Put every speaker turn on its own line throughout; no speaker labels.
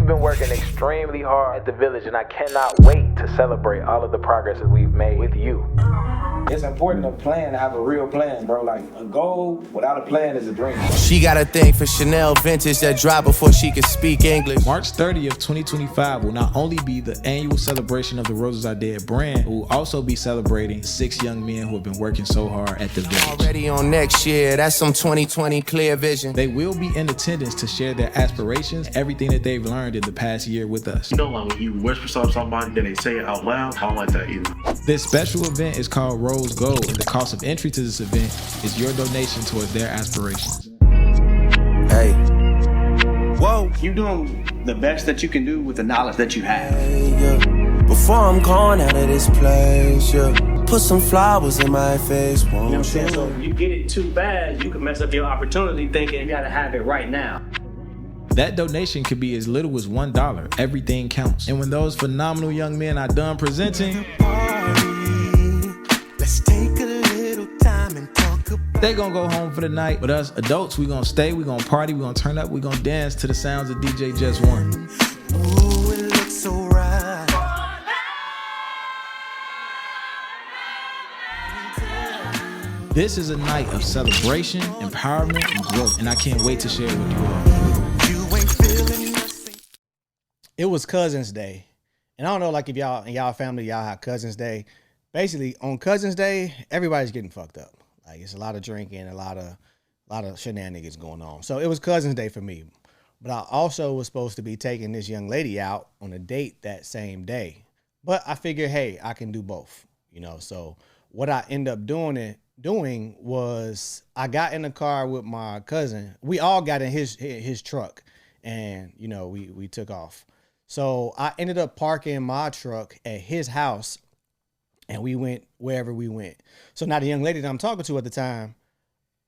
been working extremely hard at the village, and I cannot wait to celebrate all of the progress that we've made with you.
It's important to plan, to have a real plan, bro. Like, a goal without a plan is a dream.
She got a thing for Chanel vintage that dropped before she could speak English.
March 30th, 2025 will not only be the annual celebration of the Roses Are Dead brand, but will also be celebrating 6 young men who have been working so hard at the village.
Already on next year, that's some 2020 clear vision.
They will be in attendance to share their aspirations, everything that they've learned in the past year with us.
You know, like when you whisper something to somebody, then they say it out loud. I don't like that either.
This special event is called Rose Gold, and the cost of entry to this event is your donation towards their aspirations.
Hey. Whoa.
You're doing the best that you can do with the knowledge that you have.
Yeah. Before I'm gone out of this place, yeah. Put some flowers in my face, won't
You know what I'm saying? So if you get it too bad, you can mess up your opportunity thinking you gotta have it right now.
That donation could be as little as $1. Everything counts. And when those phenomenal young men are done presenting,
let's take a little time and talk about.
they gonna go home for the night. But us adults, we gonna stay, we gonna party, we gonna turn up, we gonna dance to the sounds of DJ Just One.
Ooh, it looks so right.
This is a night of celebration, empowerment, and growth, and I can't wait to share it with you all.
It was Cousin's Day. And I don't know, like, if y'all in y'all family, y'all have Cousin's Day. Basically, on Cousin's Day, everybody's getting fucked up. Like, it's a lot of drinking, a lot of shenanigans going on. So it was Cousin's Day for me. But I also was supposed to be taking this young lady out on a date that same day. But I figured, hey, I can do both, you know. So what I ended up doing was I got in the car with my cousin. We all got in his truck, and, you know, we took off. So I ended up parking my truck at his house, and we went wherever we went. So now the young lady that I'm talking to at the time,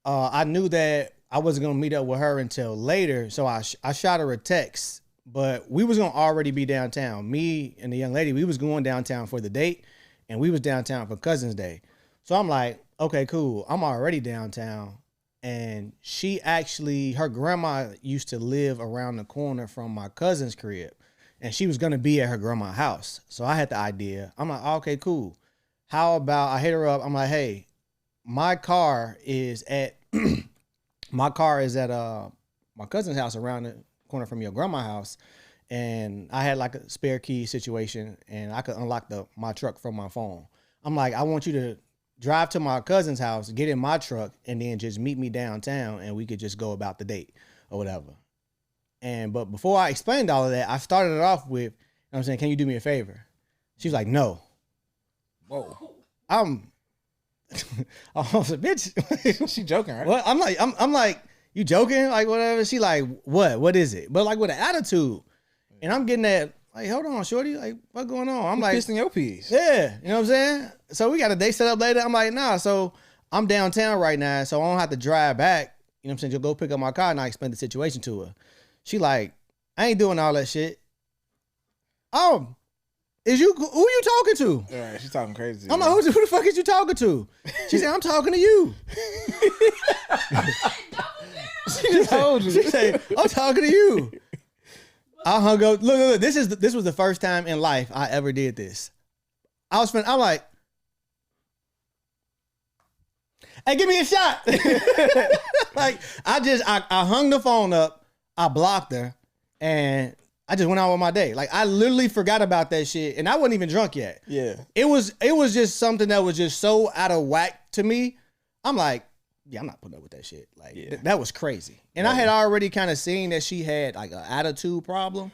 I knew that I wasn't going to meet up with her until later. So I shot her a text, but we was going to already be downtown. Me and the young lady, we was going downtown for the date, and we was downtown for Cousin's Day. So I'm like, okay, cool. I'm already downtown. And her grandma used to live around the corner from my cousin's crib. And she was going to be at her grandma's house. So I had the idea. I'm like, okay, cool. How about I hit her up. I'm like, hey, my car is at my cousin's house around the corner from your grandma's house. And I had like a spare key situation, and I could unlock my truck from my phone. I'm like, I want you to drive to my cousin's house, get in my truck, and then just meet me downtown, and we could just go about the date or whatever. But before I explained all of that, I started it off with, you know what I'm saying, can you do me a favor? She was like, no.
Whoa.
I was like, bitch.
She joking, right?
What? I'm like, you joking? Like, whatever. She like, what? What is it? But like with an attitude. And I'm getting that, like, hold on, shorty. Like, what's going on? I'm like,
pissing your piece.
Yeah. You know what I'm saying? So we got a date set up later. I'm like, nah. So I'm downtown right now, so I don't have to drive back. You know what I'm saying? Just go pick up my car, and I explain the situation to her. She like, I ain't doing all that shit. Oh, who you talking to?
All right, she's talking crazy.
I'm like, who the fuck is you talking to? She said, I'm talking to you.
She just told you.
She said, I'm talking to you. I hung up. Look. This was the first time in life I ever did this. I'm like, hey, give me a shot. Like, I hung the phone up. I blocked her, and I just went on with my day. Like, I literally forgot about that shit, and I wasn't even drunk yet.
Yeah.
It was just something that was just so out of whack to me. I'm like, yeah, I'm not putting up with that shit. Like, that was crazy. And I had already kind of seen that she had like an attitude problem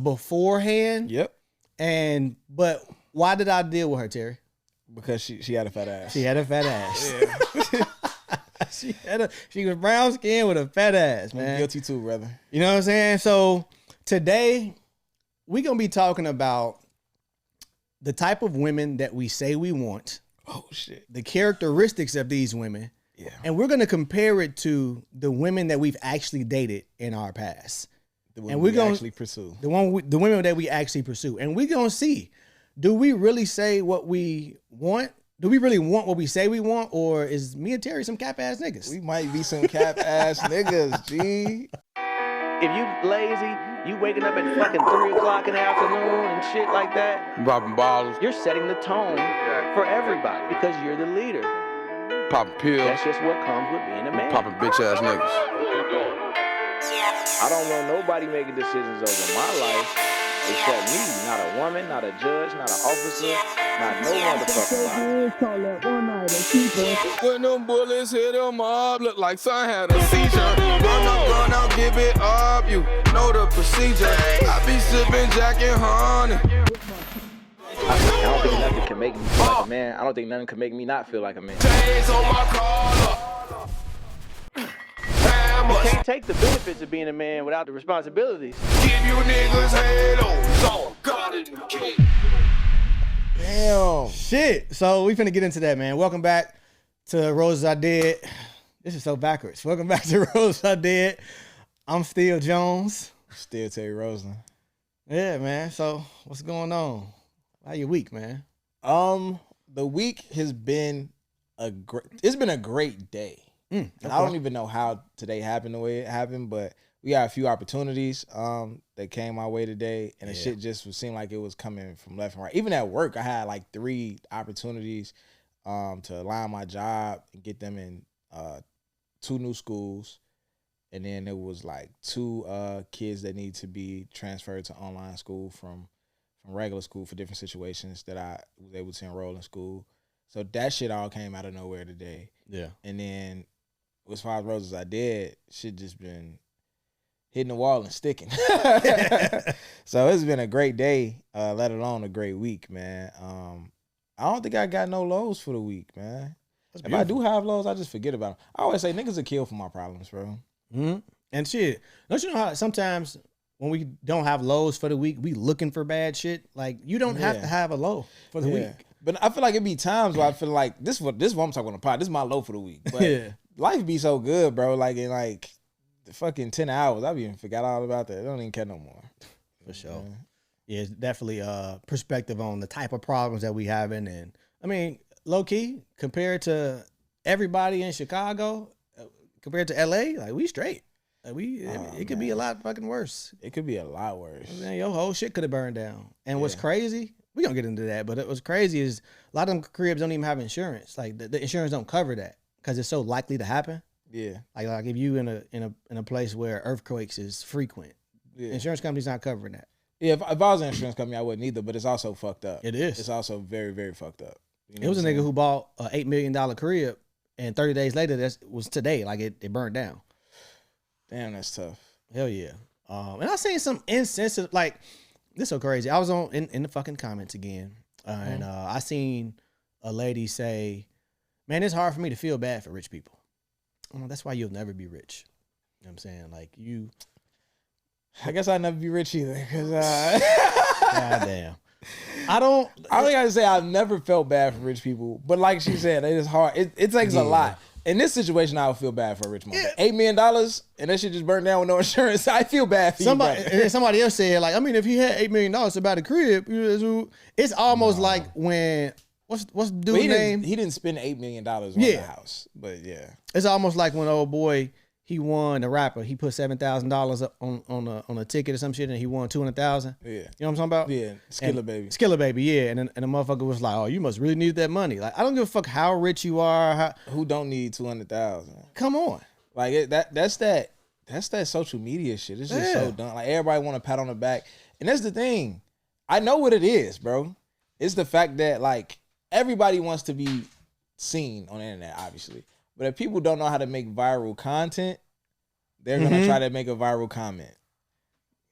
beforehand.
Yep.
But why did I deal with her, Terry?
Because she had a fat ass.
She had a fat ass. Yeah. She was brown skinned with a fat ass, man.
I'm guilty too, brother.
You know what I'm saying? So today we're gonna be talking about the type of women that we say we want.
Oh shit.
The characteristics of these women.
Yeah.
And we're gonna compare it to the women that we've actually dated in our past.
The women we actually pursue.
The women that we actually pursue. And we're gonna see, do we really say what we want? Do we really want what we say we want, or is me and Terry some cap ass niggas?
We might be some cap ass niggas, G.
If you lazy, You waking up at fucking 3 o'clock in the afternoon and shit like that.
Popping bottles.
You're setting the tone for everybody because you're the leader.
Popping pills.
That's just what comes with being a man.
Popping bitch ass niggas.
I don't want nobody making decisions over my life except me. Not a woman, not a judge, not an officer, not no motherfucker.
When them bullets hit them up, look like son had a seizure. Run out, give it up, you know the procedure. I be sipping Jack and honey.
I don't think nothing can make me feel like a man. I don't think nothing can make me not feel like a man.
Chains on my collar.
You can't take the benefits of being a man without the responsibilities.
Give you niggas halos on God in the king.
Damn. Shit. So we finna get into that, man. Welcome back to Roses I Did. This is so backwards. Welcome back to Roses I Did. I'm Steele Jones.
Still Terry Roseland.
Yeah, man. So what's going on? How your week, man?
The week has been it's been a great day. And I don't even know how today happened the way it happened, but we got a few opportunities that came my way today, and the shit just seemed like it was coming from left and right. Even at work, I had like 3 opportunities to align my job and get them in 2 new schools, and then there was like 2 kids that need to be transferred to online school from regular school for different situations that I was able to enroll in school. So that shit all came out of nowhere today.
Yeah.
And then as far as Roses I Did, shit just been hitting the wall and sticking. So it's been a great day, let alone a great week, man. I don't think I got no lows for the week, man. If I do have lows, I just forget about them. I always say niggas will kill for my problems, bro.
Mm-hmm. And shit, don't you know how sometimes when we don't have lows for the week, we looking for bad shit? Like, you don't have to have a low for the week.
But I feel like it be times where I feel like this is what I'm talking on the pod. This is my low for the week. But life be so good, bro. Like in like the fucking 10 hours, I even forgot all about that. I don't even care no more.
For sure. Yeah, it's definitely perspective on the type of problems that we having. And I mean, low key, compared to everybody in Chicago, compared to LA, like we straight. Like it could be a lot fucking worse.
It could be a lot worse.
Man, your whole shit could have burned down. And what's crazy, we gonna get into that, but what's crazy is a lot of them cribs don't even have insurance. Like the insurance don't cover that because it's so likely to happen.
Yeah.
Like if you in a place where earthquakes is frequent, insurance company's not covering that.
Yeah, if I was an insurance company, I wouldn't either, but it's also fucked up.
It is.
It's also very, very fucked up. You know
it was a nigga who bought a $8 million crib, and 30 days later, that was today. Like it burned down.
Damn, that's tough.
Hell yeah. And I seen some insensitive, like, this so crazy. I was in the fucking comments again, and I seen a lady say, man, it's hard for me to feel bad for rich people. That's why you'll never be rich. You know what I'm saying? Like,
I guess I'll never be rich either, because
goddamn. I think
I say I've never felt bad for rich people, but like she said, it is hard. It takes a lot. In this situation, I would feel bad for a rich mother. $8 million and that shit just burned down with no insurance. I feel bad for
somebody else said, like, I mean, if he had $8 million about a crib, it's almost like when what's the dude's name?
He didn't spend $8 million on the house, but yeah,
it's almost like when old boy he won the rapper. He put $7,000 up on a ticket or some shit, and he won $200,000.
Yeah,
you know what I'm talking about?
Yeah, Skilla Baby.
Skilla Baby, yeah. And the motherfucker was like, "Oh, you must really need that money." Like, I don't give a fuck how rich you are.
Who don't need $200,000?
Come on,
like that's that social media shit. It's just so dumb. Like everybody want to pat on the back, and that's the thing. I know what it is, bro. It's the fact that like everybody wants to be seen on the internet, obviously. But if people don't know how to make viral content, they're going to try to make a viral comment.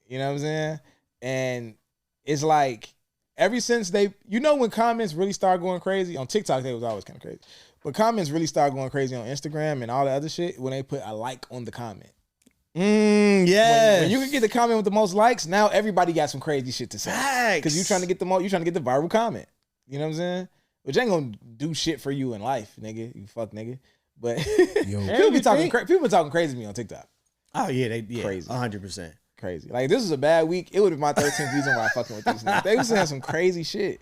You know what I'm saying? And it's like, ever since when comments really start going crazy, on TikTok, they was always kind of crazy. But comments really start going crazy on Instagram and all the other shit when they put a like on the comment.
Yeah.
When you can get the comment with the most likes, now everybody got some crazy shit to say. Because you're trying to get the viral comment. You know what I'm saying? Which ain't gonna do shit for you in life, nigga. You fuck nigga. But people be talking crazy to me on TikTok.
Oh yeah,
crazy,
100%
crazy. Like this was a bad week. It would have been my 13th reason why I fucking with these niggas. They was saying some crazy shit.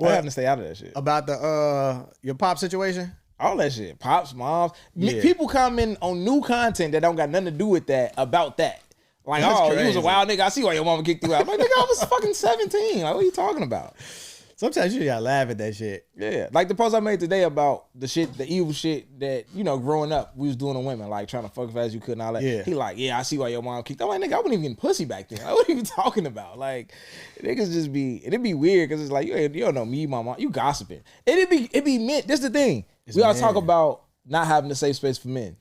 I having to stay out of that shit.
About the your pop situation,
all that shit, pops, moms, people comment on new content that don't got nothing to do with that about that. Like,
That's
oh, you
crazy.
was a wild nigga. I see why your mama kicked you out. I'm like, nigga, I was fucking 17. Like, what are you talking about?
Sometimes you gotta laugh at that shit.
Yeah, like the post I made today about the evil shit that, growing up, we was doing to women, like trying to fuck as fast as you could and all that.
Yeah.
He like, yeah, I see why your mom kicked. I'm like, nigga, I wasn't even getting pussy back then. Like, what are you talking about? Like, niggas just it'd be weird because it's like, you don't know me, my mom, you gossiping. It'd be meant, this the thing. We all talk about not having a safe space for men.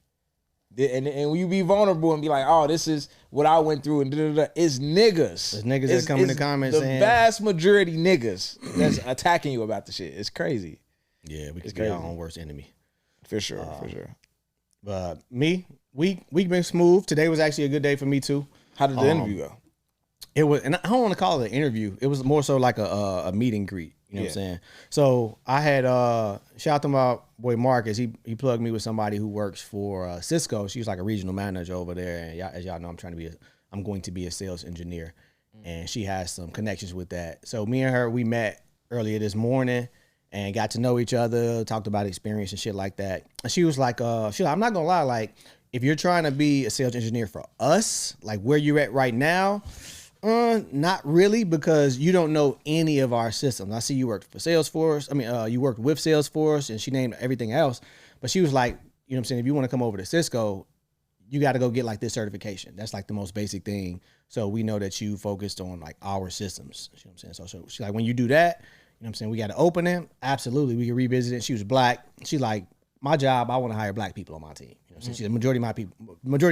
And when you be vulnerable and be like, oh, this is what I went through and da-da-da, it's niggas.
There's niggas that come in the comments saying.
The vast majority niggas that's attacking you about the shit. It's crazy.
Yeah, we could be our own worst enemy.
For sure, for sure.
But me, week been smooth. Today was actually a good day for me too.
How did the interview go?
It was, and I don't want to call it an interview. It was more so like a meet and greet. You know what I'm saying? So I had shout out to my boy Marcus. He plugged me with somebody who works for Cisco. She was like a regional manager over there. And as y'all know, I'm going to be a sales engineer, and she has some connections with that. So me and her, we met earlier this morning and got to know each other, talked about experience and shit like that. And she was like, I'm not gonna lie, like if you're trying to be a sales engineer for us, like where you're at right now. Not really, because you don't know any of our systems. I see you worked for Salesforce. You worked with Salesforce, and she named everything else. But she was like, you know what I'm saying, if you want to come over to Cisco, you got to go get like this certification. That's like the most basic thing. So we know that you focused on like our systems. You know what I'm saying? So she's like, when you do that, you know what I'm saying, we got to open it. Absolutely, we can revisit it. She was black. She like, my job, I want to hire black people on my team. You know what I'm saying? She's the majority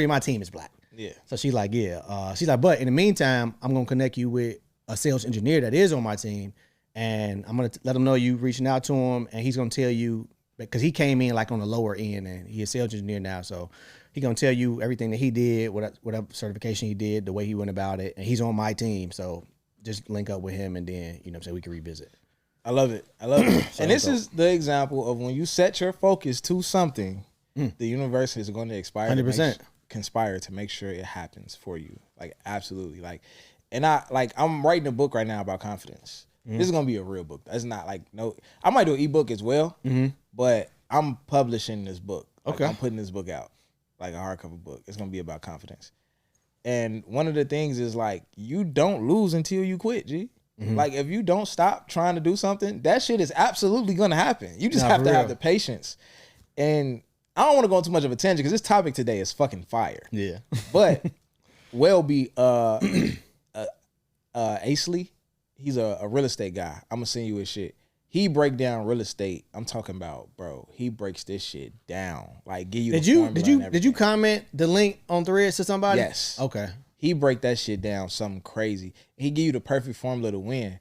of my team is black. Yeah. So she's like, yeah. She's like, but in the meantime, I'm gonna connect you with a sales engineer that is on my team, and I'm gonna let him know you reaching out to him, and he's gonna tell you, because he came in like on the lower end, and he's a sales engineer now, so he's gonna tell you everything that he did, whatever certification he did, the way he went about it, and he's on my team, so just link up with him, and then you know what I'm saying, we can revisit.
I love it. And this is the example of when you set your focus to something, the universe is going to
100%.
Conspire to make sure it happens for you. Like, absolutely. Like, and I'm writing a book right now about confidence. This is gonna be a real book. That's not like, no, I might do an ebook as well, but I'm publishing this book. Like,
Okay.
I'm putting this book out, like a hardcover book. It's gonna be about confidence. And one of the things is like, you don't lose until you quit, G. Like, if you don't stop trying to do something, that shit is absolutely gonna happen. You just have to have the patience. And I don't want to go into too much of a tangent because this topic today is fucking fire. Yeah. But Welby Aisley, he's a real estate guy. I'm gonna send you his shit. He break down real estate. I'm talking about, bro. He breaks this shit down. Like, give you.
Did you comment the link on Threads to somebody?
Yes.
Okay.
He break that shit down something crazy. He give you the perfect formula to win,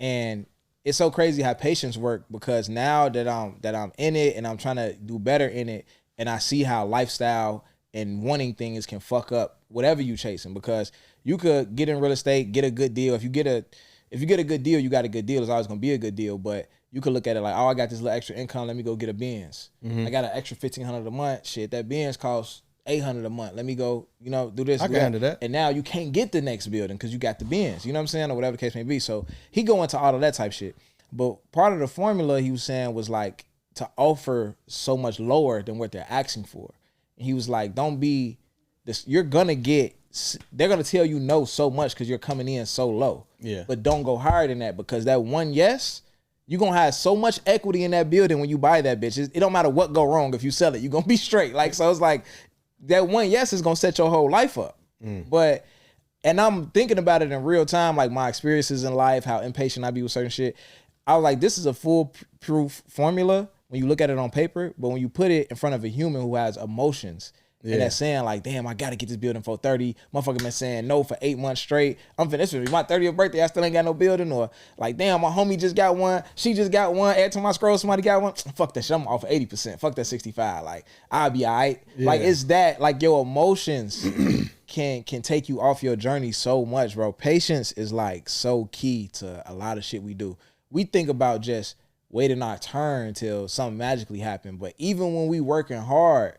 and it's so crazy how patience work, because now that I'm in it and I'm trying to do better in it, and I see how lifestyle and wanting things can fuck up whatever you chasing, because you could get in real estate, get a good deal. If you get a good deal, you got a good deal. It's always gonna be a good deal. But you could look at it like, oh, I got this little extra income. Let me go get a Benz. I got an extra $1,500 a month. Shit, that Benz costs $800 a month. Let me go, do this.
I can handle that.
And now you can't get the next building because you got the Benz. You know what I'm saying? Or whatever the case may be. So he go into all of that type shit. But part of the formula he was saying was like to offer so much lower than what they're asking for. And he was like, don't be this. They're gonna tell you no so much because you're coming in so low. Yeah. But don't go higher than that, because that one yes, you're gonna have so much equity in that building when you buy that bitch. It don't matter what go wrong. If you sell it, you're gonna be straight. Like, so it's like that one yes is gonna set your whole life up. But, and I'm thinking about it in real time, like my experiences in life, how impatient I be with certain shit. I was like, this is a foolproof formula when you look at it on paper, but when you put it in front of a human who has emotions, and that's saying like, damn, I gotta get this building for 30. Motherfucker been saying no for 8 months straight. This will be my 30th birthday. I still ain't got no building. Or like, damn, my homie just got one. She just got one. Every time I scroll, somebody got one. Fuck that shit. I'm off 80%. Fuck that 65. Like, I'll be all right. Yeah. Like, it's that, like, your emotions can take you off your journey so much, bro. Patience is like so key to a lot of shit we do. We think about just waiting our turn till something magically happen. But even when we working hard,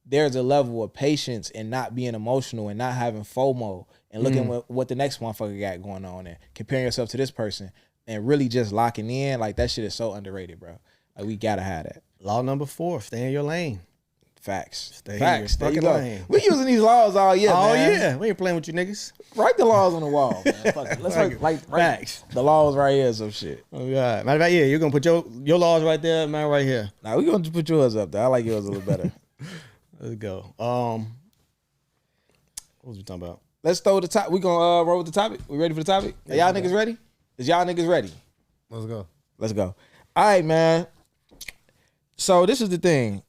there's a level of patience and not being emotional and not having FOMO and looking what the next motherfucker got going on and comparing yourself to this person and really just locking in. Like, that shit is so underrated, bro. Like, we gotta have that.
Law number 4, stay in your lane.
Facts.
Stay
Facts.
in your
There you
fucking
go.
lane.
We using these laws all year,
Oh
man.
yeah, we ain't playing with you niggas.
Write the laws on the wall, man. Fuck it. Let's write
Facts.
the laws right here, some shit.
Oh god. Matter of fact, yeah, you're gonna put your laws right there, man, right here.
Now we gonna put yours up there. I like yours a little better.
Let's go. What was we talking about?
Let's throw the top. We gonna roll with the topic. We ready for the topic? Are y'all niggas ready? Is y'all niggas ready?
Let's go.
Let's go. All right, man. So this is the thing.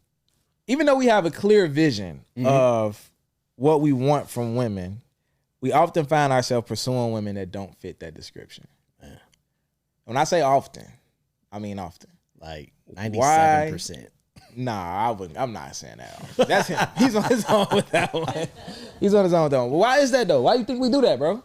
Even though we have a clear vision of what we want from women, we often find ourselves pursuing women that don't fit that description. Man. When I say often, I mean often.
Like 97%.
Nah, I wouldn't. I'm not saying that. That's him. He's on his own with that one. He's on his own with that one. But why is that though? Why do you think we do that, bro?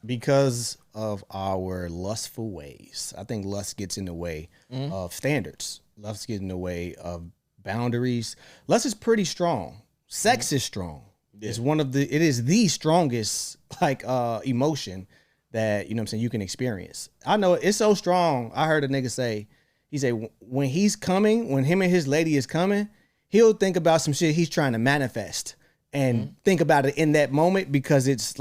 Because of our lustful ways. I think lust gets in the way of standards. Lust gets in the way of boundaries. Lust is pretty strong. Sex is strong. Yeah. It is the strongest emotion that, you know what I'm saying, you can experience. I know it's so strong. I heard a nigga say, he said when he's coming, when him and his lady is coming, he'll think about some shit he's trying to manifest and think about it in that moment because it's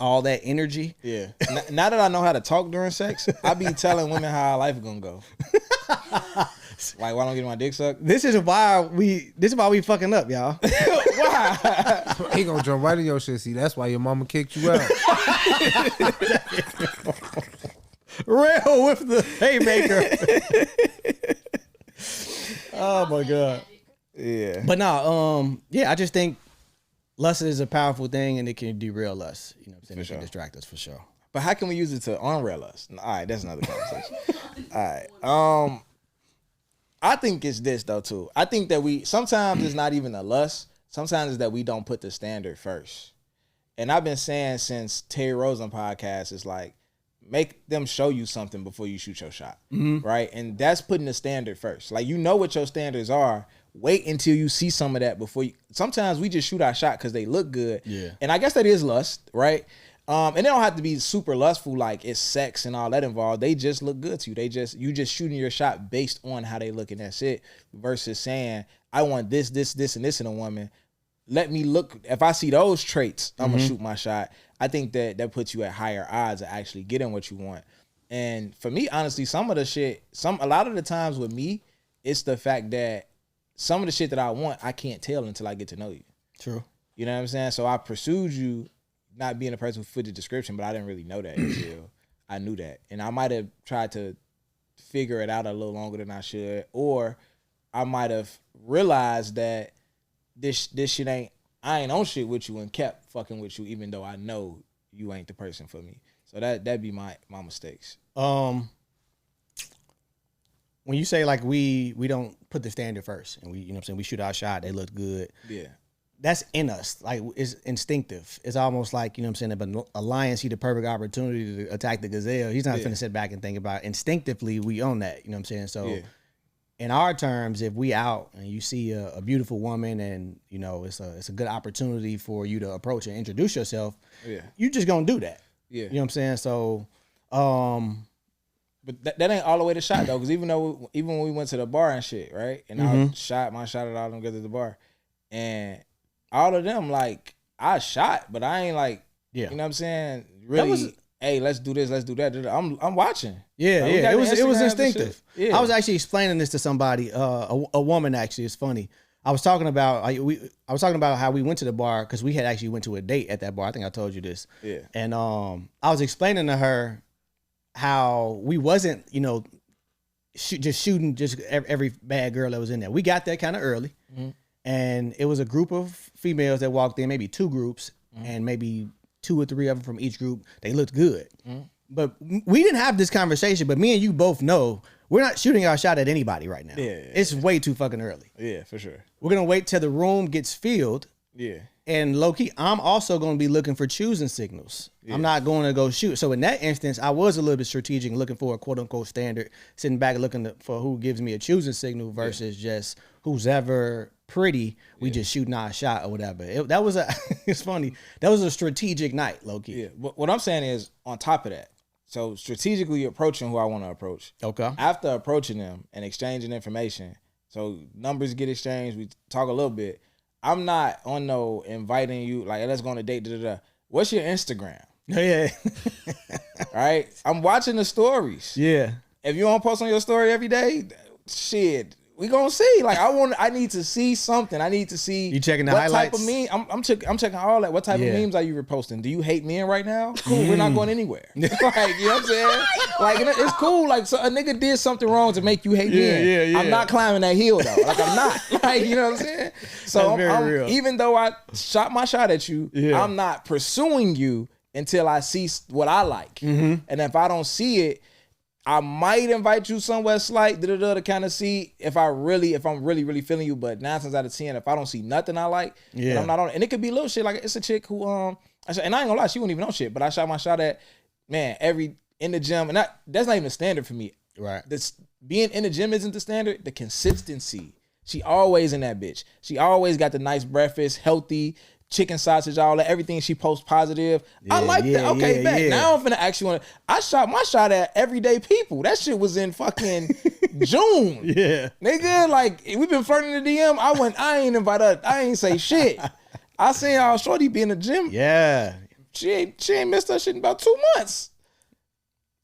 all that energy.
Yeah. Now that I know how to talk during sex, I be telling women how our life gonna go. Like, why don't I get my dick sucked?
This is why we fucking up, y'all.
Why?
He gonna jump right in your shit. See, that's why your mama kicked you out.
Real with the haymaker. Oh my god.
Yeah.
But no, I just think lust is a powerful thing and it can derail us. You know what I'm saying? It can distract us for sure.
But how can we use it to unrail us? All right, that's another conversation. All right. I think it's this though too. I think that sometimes it's not even a lust. Sometimes it's that we don't put the standard first. And I've been saying since Terry Rosen podcast, it's like, make them show you something before you shoot your shot, right? And that's putting the standard first. Like, you know what your standards are. Wait until you see some of that before you. Sometimes we just shoot our shot because they look good.
Yeah.
And I guess that is lust, right? And they don't have to be super lustful, like it's sex and all that involved. They just look good to you. You just shooting your shot based on how they look, and that's it. Versus saying, I want this, and this in a woman. Let me look. If I see those traits, I'm gonna shoot my shot. I think that puts you at higher odds of actually getting what you want. And for me, honestly, a lot of the times with me, it's the fact that some of the shit that I want, I can't tell until I get to know you.
True.
You know what I'm saying? So I pursued you, not being a person who fit the description, but I didn't really know that until I knew that. And I might have tried to figure it out a little longer than I should, or I might have realized that this shit I ain't on shit with you and kept fucking with you, even though I know you ain't the person for me. So that'd be my mistakes.
When you say like we don't put the standard first and we, you know what I'm saying, we shoot our shot, they look good.
Yeah.
That's in us. Like, it's instinctive. It's almost like, you know what I'm saying, if a lion see the perfect opportunity to attack the gazelle, he's not finna sit back and think about it. Instinctively, we own that, you know what I'm saying? So in our terms, if we out and you see a beautiful woman and, you know, it's a good opportunity for you to approach and introduce yourself, you just gonna do that.
Yeah.
You know what I'm saying? So,
but that ain't all the way to shot though, because even when we went to the bar and shit, right? And I shot at all them guys at the bar, and all of them, like, I shot, but I ain't like, you know what I'm saying? Really, hey, let's do this, let's do that. I'm watching.
Yeah,
like,
it was instinctive.
Yeah.
I was actually explaining this to somebody, a woman actually. It's funny. I was talking about how we went to the bar because we had actually went to a date at that bar. I think I told you this.
Yeah.
And I was explaining to her how we wasn't, you know, just shooting just every bad girl that was in there. We got there kind of early. And it was a group of females that walked in, maybe two groups, and maybe 2 or 3 of them from each group. They looked good. But we didn't have this conversation, but me and you both know we're not shooting our shot at anybody right now. It's way too fucking early.
Yeah, for sure.
We're going to wait till the room gets filled.
Yeah.
And low-key, I'm also going to be looking for choosing signals. I'm not going to go shoot. So in that instance, I was a little bit strategic, looking for a quote-unquote standard, sitting back looking for who gives me a choosing signal versus just who's ever pretty, we just shooting our shot or whatever. It's funny. That was a strategic night, low-key.
Yeah. But what I'm saying is, on top of that, so strategically approaching who I want to approach.
Okay.
After approaching them and exchanging information, So numbers get exchanged. We talk a little bit. I'm not on no inviting you, like, let's go on a date. What's your Instagram?
Yeah.
Right? I'm watching the stories.
Yeah.
If you don't post on your story every day, shit, we gonna see. Like, I need to see something. I need to see.
You checking the
what
highlights?
type of meme? I'm checking all that. What type of memes are you reposting? Do you hate men right now? Cool, we're not going anywhere. Like, you know what I'm saying? Like, it's cool. Like, so a nigga did something wrong to make you hate men.
Yeah.
I'm not climbing that hill though. Like, I'm not. Like, you know what I'm saying? So
That's very real.
even though I shot my shot at you, I'm not pursuing you until I see what I like. And if I don't see it, I might invite you somewhere slight, to kind of see if I'm really feeling you. But 9 times out of 10, if I don't see nothing I like, then I'm not on it. And it could be little shit. Like, it's a chick who and I ain't gonna lie, she wouldn't even know shit. But I shot my shot at, man, in the gym, and that's not even a standard for me.
Right.
This being in the gym isn't the standard. The consistency. She always in that bitch. She always got the nice breakfast, healthy. Chicken sausage, all that, everything she posts positive. I like that. Okay, bet. Now I'm finna ask you on. I shot my shot at everyday people. That shit was in fucking June.
Yeah.
Nigga, like, we been flirting in the DM. I ain't invite her. I ain't say shit. I seen y'all shorty be in the gym.
Yeah.
She ain't missed her shit in about 2 months.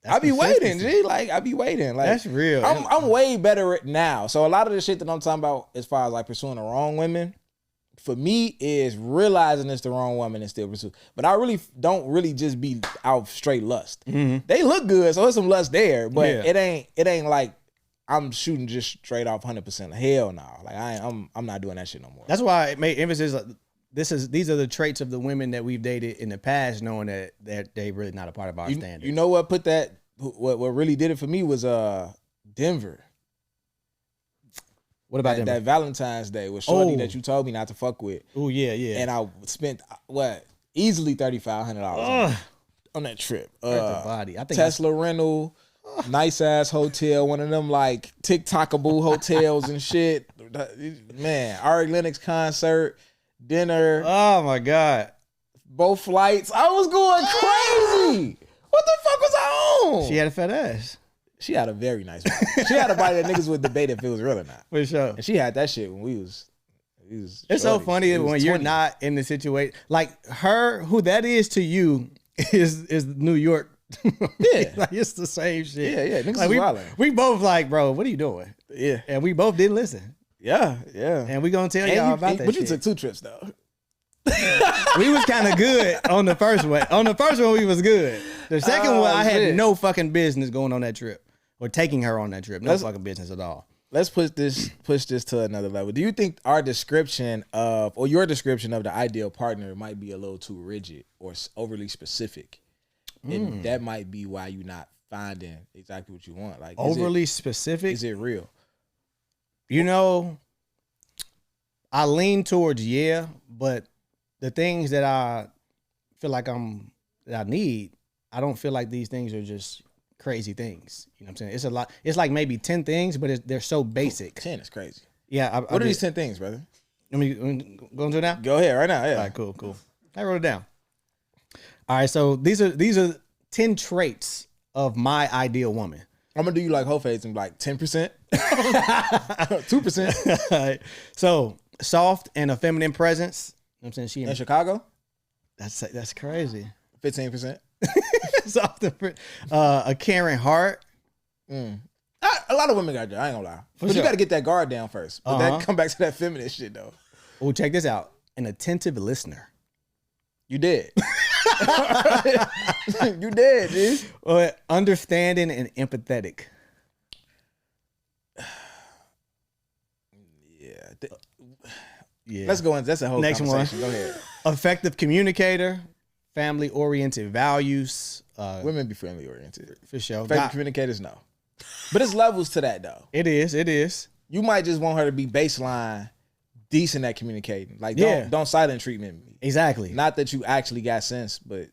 I be waiting, G. Like, I be waiting. Like,
that's real.
I'm way better at now. So a lot of the shit that I'm talking about as far as like pursuing the wrong women, for me, is realizing it's the wrong woman and still pursue. But I really don't really just be out straight lust. They look good, so there's some lust there, but it ain't like I'm shooting just straight off 100%. Hell no. Like, I'm not doing that shit no more.
That's why I made emphasis. These are the traits of the women that we've dated in the past, knowing that they really not a part of our standards.
You know what put that? What really did it for me was Denver.
What about
that Valentine's Day with shorty that you told me not to fuck with?
Oh yeah.
And I spent easily $3,500 on that trip.
Body. I think
Tesla rental, nice ass hotel, one of them like TikTokable hotels and shit. Man, Ari Lennox concert, dinner.
Oh my God.
Both flights. I was going crazy. What the fuck was I on?
She had a fat ass.
She had a very nice body. She had a body that niggas would debate if it was real or not.
For sure.
And she had that shit when we was
it's
shorties.
so funny when you're not in the situation. Like, who that is to you is New York.
Yeah.
Like, it's the same shit.
Yeah. Niggas
like,
is wildin'.
we both like, bro, what are you doing?
Yeah.
And we both didn't listen.
Yeah.
And we gonna tell y'all about that
But
shit.
you took 2 trips though.
We was kind of good on the first one. On the first one, we was good. The second one, I had no fucking business going on that trip or taking her on that trip. No fucking business at all.
Let's push this to another level. Do you think our description of, or your description of the ideal partner might be a little too rigid or overly specific? And that might be why you're not finding exactly what you want. Like,
overly specific?
Is it real?
You know, I lean towards but the things that I feel like that I need, I don't feel like these things are just crazy things. You know what I'm saying? It's a lot. It's like maybe 10 things, but they're so basic.
10 is crazy.
Yeah.
What are these 10 things, brother?
Let me go into it now?
Go ahead right now. Yeah.
All right, cool. I wrote it down. All right, so these are 10 traits of my ideal woman.
I'm gonna do you like whole face and like 10%, 2%.
All right. So soft and a feminine presence. You know what I'm saying? She
in Chicago.
That's crazy.
15%.
Soft and a caring heart.
A lot of women got that. I ain't gonna lie. But
sure.
you got to get that guard down first. But that come back to that feminine shit though.
Oh, check this out. An attentive listener.
You did. You did, dude.
Understanding and empathetic.
Yeah. Let's go in. That's a whole
next
conversation.
one.
Go ahead.
Effective communicator. Family-oriented values.
Women be family-oriented.
For sure.
Effective communicators, no. But it's levels to that, though.
It is.
You might just want her to be baseline decent at communicating. Like, don't silent treatment me.
Exactly.
Not that you actually got sense, but...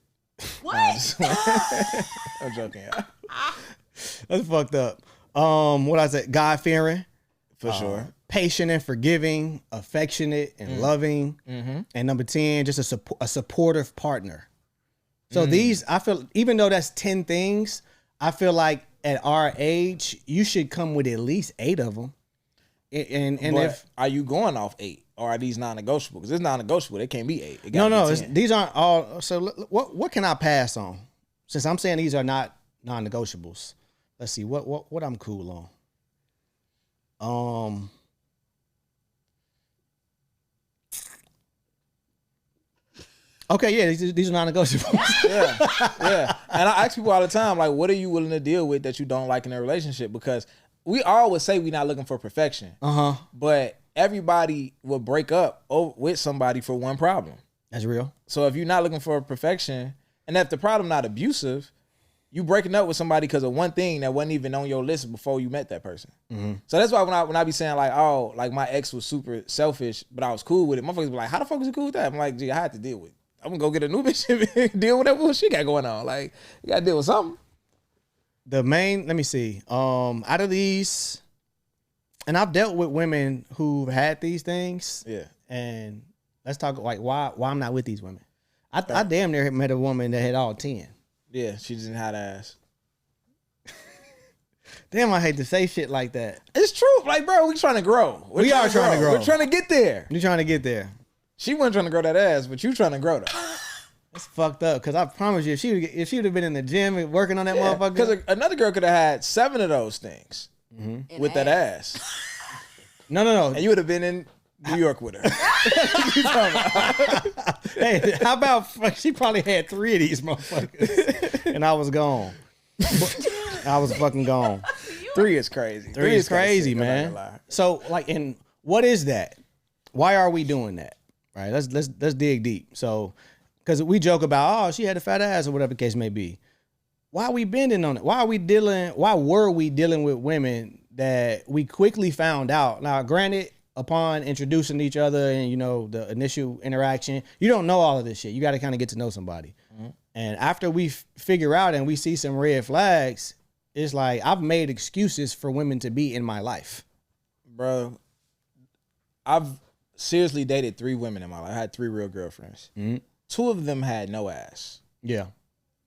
What? I'm joking, y'all.
That's fucked up. What I said, God-fearing.
For sure.
Patient and forgiving, affectionate and loving. And number 10, just a supportive partner. So these, I feel, even though that's 10 things, I feel like at our age, you should come with at least 8 of them. And
But
if
are you going off 8 or are these non-negotiable? Because it's non-negotiable. They can't be 8. It
no,
gotta be 10.
these aren't all. So what can I pass on? Since I'm saying these are not non-negotiables. Let's see what I'm cool on. Okay, yeah, these are non-negotiables.
yeah. And I ask people all the time, like, what are you willing to deal with that you don't like in a relationship? Because we always say we're not looking for perfection. But everybody will break up with somebody for one problem.
That's real.
So if you're not looking for perfection, and if the problem not abusive, you breaking up with somebody because of one thing that wasn't even on your list before you met that person. So that's why when I be saying like, oh, like my ex was super selfish, but I was cool with it. Motherfuckers be like, how the fuck was you cool with that? I'm like, gee, I had to deal with it. I'm gonna go get a new bitch and deal with whatever she got going on. Like, you gotta deal with something.
Let me see. Out of these, and I've dealt with women who've had these things.
Yeah.
And let's talk like why I'm not with these women. I damn near met a woman that had all 10.
Yeah, she just didn't have ass.
Damn, I hate to say shit like that.
It's true. Like, bro, we trying to grow.
We are trying to grow.
We're trying to get there.
You're trying to get there.
She wasn't trying to grow that ass, but you trying to grow that.
It's fucked up. Because I promise you, if she would have been in the gym and working on that motherfucker.
Because another girl could have had 7 of those things with that ass.
No.
And you would have been in New York with her.
Hey, how about she probably had 3 of these motherfuckers and I was gone. I was fucking gone.
3 is crazy.
3 is crazy, man. So like, and what is that? Why are we doing that? Right? Let's dig deep. So, because we joke about, oh, she had a fat ass or whatever the case may be. Why are we bending on it? Why were we dealing with women that we quickly found out? Now, granted, upon introducing each other and, you know, the initial interaction, you don't know all of this shit. You got to kind of get to know somebody. And after we figure out and we see some red flags, it's like, I've made excuses for women to be in my life.
Bro, I've seriously dated 3 women in my life. I had 3 real girlfriends. 2 of them had no ass.
Yeah.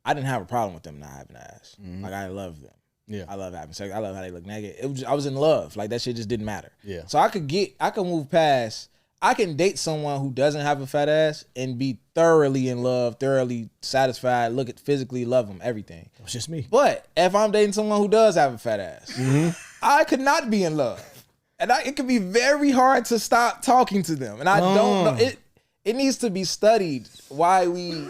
I didn't have a problem with them not having ass. Like, I love them.
Yeah.
I love having sex. I love how they look naked. I was in love. Like, that shit just didn't matter.
Yeah.
So I could move past. I can date someone who doesn't have a fat ass and be thoroughly in love, thoroughly satisfied, physically love them, everything.
It's just me.
But if I'm dating someone who does have a fat ass, I could not be in love. And it can be very hard to stop talking to them. And I don't know. It needs to be studied why we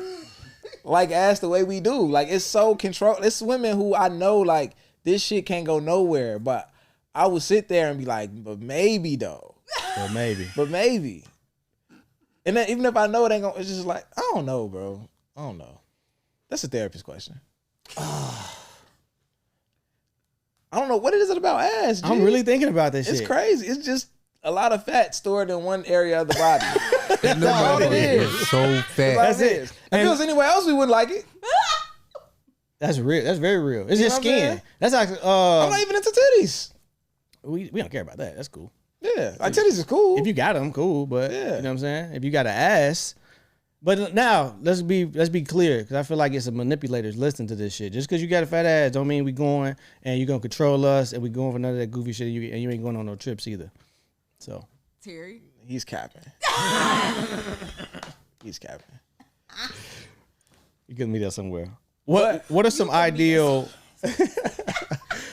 like ass the way we do. Like, it's so controlled. It's women who I know, like, this shit can't go nowhere. But I would sit there and be like, but maybe though. But maybe. And then even if I know it ain't gonna, it's just like, I don't know, bro. I don't know. That's a therapist question. I don't know. What is it about ass, G?
I'm really thinking about this shit.
It's crazy. It's just a lot of fat stored in one area of the body. That's all it is.
So fat.
That's it.
If it was anywhere else, we wouldn't like it.
That's real. That's very real. It's
You
just
know what I'm
skin.
saying?
That's actually.
I'm not even into titties.
We don't care about that. That's cool.
Yeah, like titties is cool.
If you got them, cool. But
Yeah.
you know what I'm saying. If you got an ass, but now let's be clear, because I feel like it's some manipulators listening to this shit. Just because you got a fat ass, don't mean we going and you gonna control us and we going for none of that goofy shit. And you ain't going on no trips either. So
Terry,
he's capping. He's capping.
You could meet us somewhere. What are some ideal?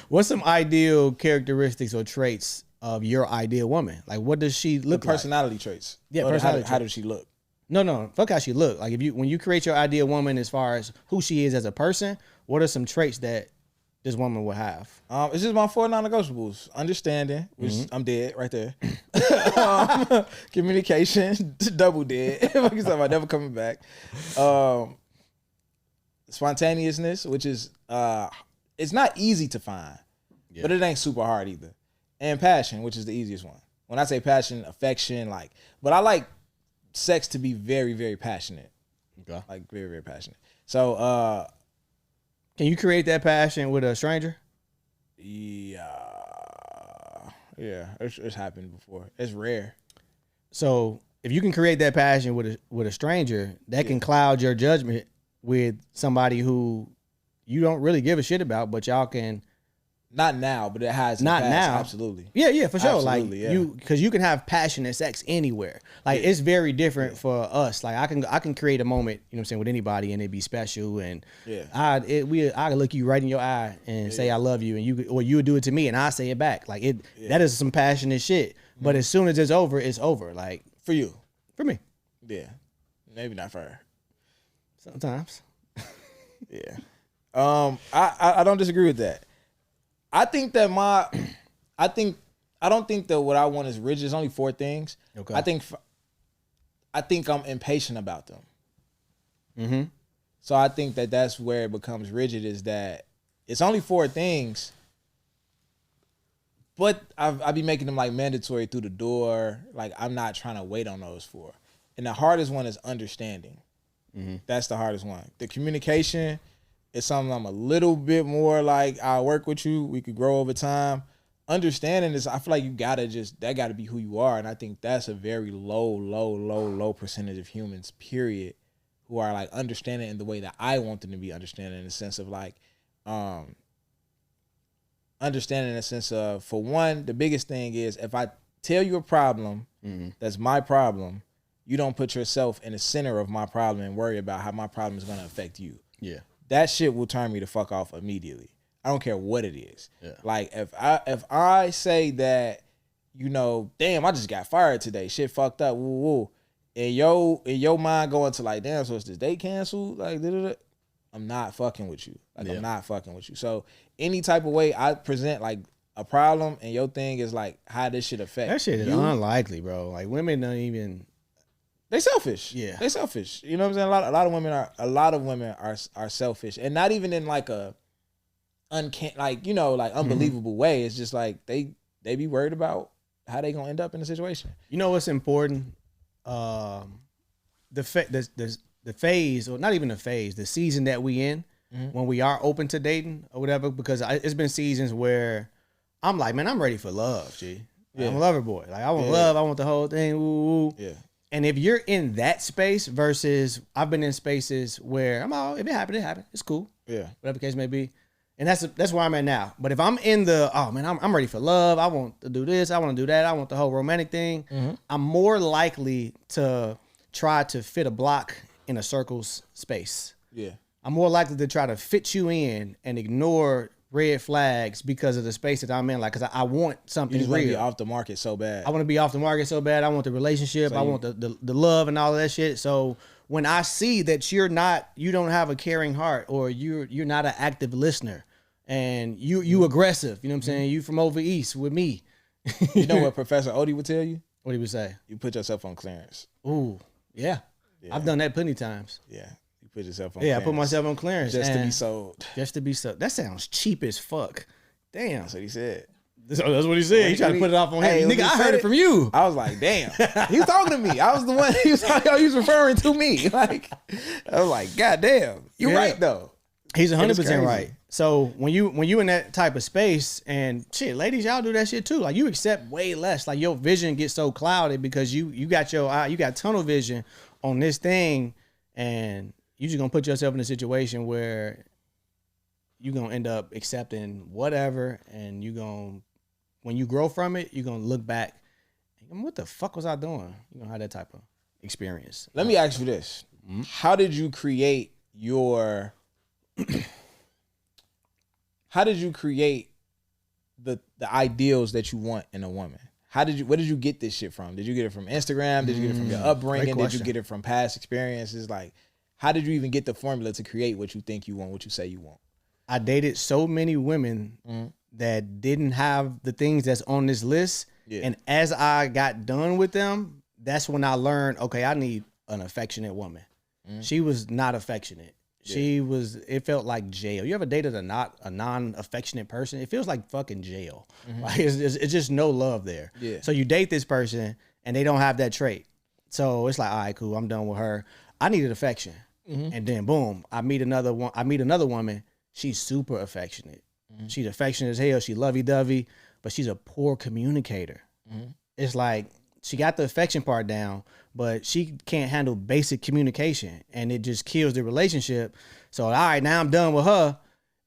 What's some ideal characteristics or traits of your ideal woman? Like, what does she look like?
Personality traits.
Yeah,
Or
personality
how
traits.
does she look?
No. Fuck how she look. Like, when you create your ideal woman as far as who she is as a person, what are some traits that this woman will have?
It's just my 4 non-negotiables. Understanding, which I'm dead right there. Communication, double dead. Like you said, I'm never coming back. Spontaneousness, which is it's not easy to find, but it ain't super hard either. And passion, which is the easiest one. When I say passion, affection, like, but I like sex to be very, very passionate.
Okay.
Like, very, very passionate. So,
can you create that passion with a stranger?
Yeah, it's happened before. It's rare.
So if you can create that passion with a stranger, that can cloud your judgment with somebody who you don't really give a shit about, but y'all can
Not now, but it has. In the
Not
past,
now.
absolutely.
Yeah, for sure.
Absolutely,
Like
yeah.
because you can have passionate sex anywhere. Like it's very different for us. Like I can create a moment, you know what I'm saying, with anybody and it be special. And I can look you right in your eye and say I love you, and you would do it to me, and I say it back. Like that is some passionate shit. But as soon as it's over. Like
For you.
for me,
Yeah. Maybe not for her.
sometimes.
Yeah. I don't disagree with that. I think that I don't think that what I want is rigid. It's only 4 things.
Okay.
I think I'm impatient about them.
Mm-hmm.
So I think that that's where it becomes rigid, is that it's only 4 things, but I be making them like mandatory through the door. Like I'm not trying to wait on those 4. And the hardest one is understanding.
Mm-hmm.
That's the hardest one. The communication is something I'm a little bit more like, I'll work with you. We could grow over time. Understanding is, I feel like that gotta be who you are. And I think that's a very low percentage of humans, period, who are like understanding in the way that I want them to be understanding, in the sense of like, understanding in the sense of, for one, the biggest thing is, if I tell you a problem that's my problem, you don't put yourself in the center of my problem and worry about how my problem is going to affect you.
Yeah.
That shit will turn me the fuck off immediately. I don't care what it is.
Yeah.
Like if I say that, you know, damn, I just got fired today. Shit fucked up. Woo woo. And your mind going to like, damn, so is this date canceled? Like, I'm not fucking with you. Like I'm not fucking with you. So any type of way I present like a problem, and your thing is like how this shit affect
That shit is
you,
unlikely, bro. Like women don't even.
They selfish.
Yeah.
They selfish. You know what I'm saying? A lot of women are selfish, and not even in like a unbelievable way. It's just like they be worried about how they gonna end up in a situation.
You know what's important? The phase, or not even the phase, the season that we in, when we are open to dating or whatever. Because it's been seasons where I'm like, man, I'm ready for love, G. I'm a lover boy. Like I want love. I want the whole thing. Ooh.
Yeah.
And if you're in that space versus I've been in spaces where I'm all, if it happened, it happened. It's cool.
Yeah.
Whatever the case may be. And that's where I'm at now. But if I'm in the, oh man, I'm ready for love. I want to do this. I want to do that. I want the whole romantic thing. I'm more likely to try to fit a block in a circles space.
Yeah.
I'm more likely to try to fit you in and ignore red flags because of the space that I'm in. Like, cause I want something
You just want to
real.
be off the market so bad.
I want to be off the market so bad. I want the relationship. I want the love and all of that shit. So when I see that you don't have a caring heart, or you're not an active listener, and you aggressive, you know what I'm saying? You from over east with me.
You know what Professor Odie would tell you?
What he would say?
You put yourself on clearance.
Ooh, yeah. I've done that plenty of times.
Yeah. You put yourself on
clearance.
clearance.
I put myself on clearance.
Just to be sold.
Just to be sold. That sounds cheap as fuck. Damn.
That's what he said.
That's what he said. He tried to put it off on him.
Hey,
Nigga, I heard it from you.
I was like, damn. He was talking to me. I was the one he was referring to me. Like, I was like, God damn. You're right though.
He's 100% right. So when you in that type of space, and shit, ladies, y'all do that shit too. Like you accept way less. Like your vision gets so clouded because you got your eye, you got tunnel vision on this thing, and you just gonna put yourself in a situation where you gonna end up accepting whatever, and when you grow from it, you're gonna look back and what the fuck was I doing? You're gonna have that type of experience.
Let me ask you this. How did you create your how did you create the ideals that you want in a woman? Where did you get this shit from? Did you get it from Instagram? Did you get it from your upbringing? Did you get it from past experiences? Like, how did you even get the formula to create what you think you want, what you say you want?
I dated so many women that didn't have the things that's on this list. Yeah. And as I got done with them, that's when I learned, okay, I need an affectionate woman. She was not affectionate. It felt like jail. You ever dated a non-affectionate person? It feels like fucking jail. Like it's just no love there. Yeah. So you date this person and they don't have that trait. So it's like, all right, cool, I'm done with her. I needed affection. And then boom, I meet another woman. She's super affectionate. She's affectionate as hell. She lovey-dovey, but she's a poor communicator. It's like she got the affection part down, but she can't handle basic communication, and it just kills the relationship. So all right, now I'm done with her,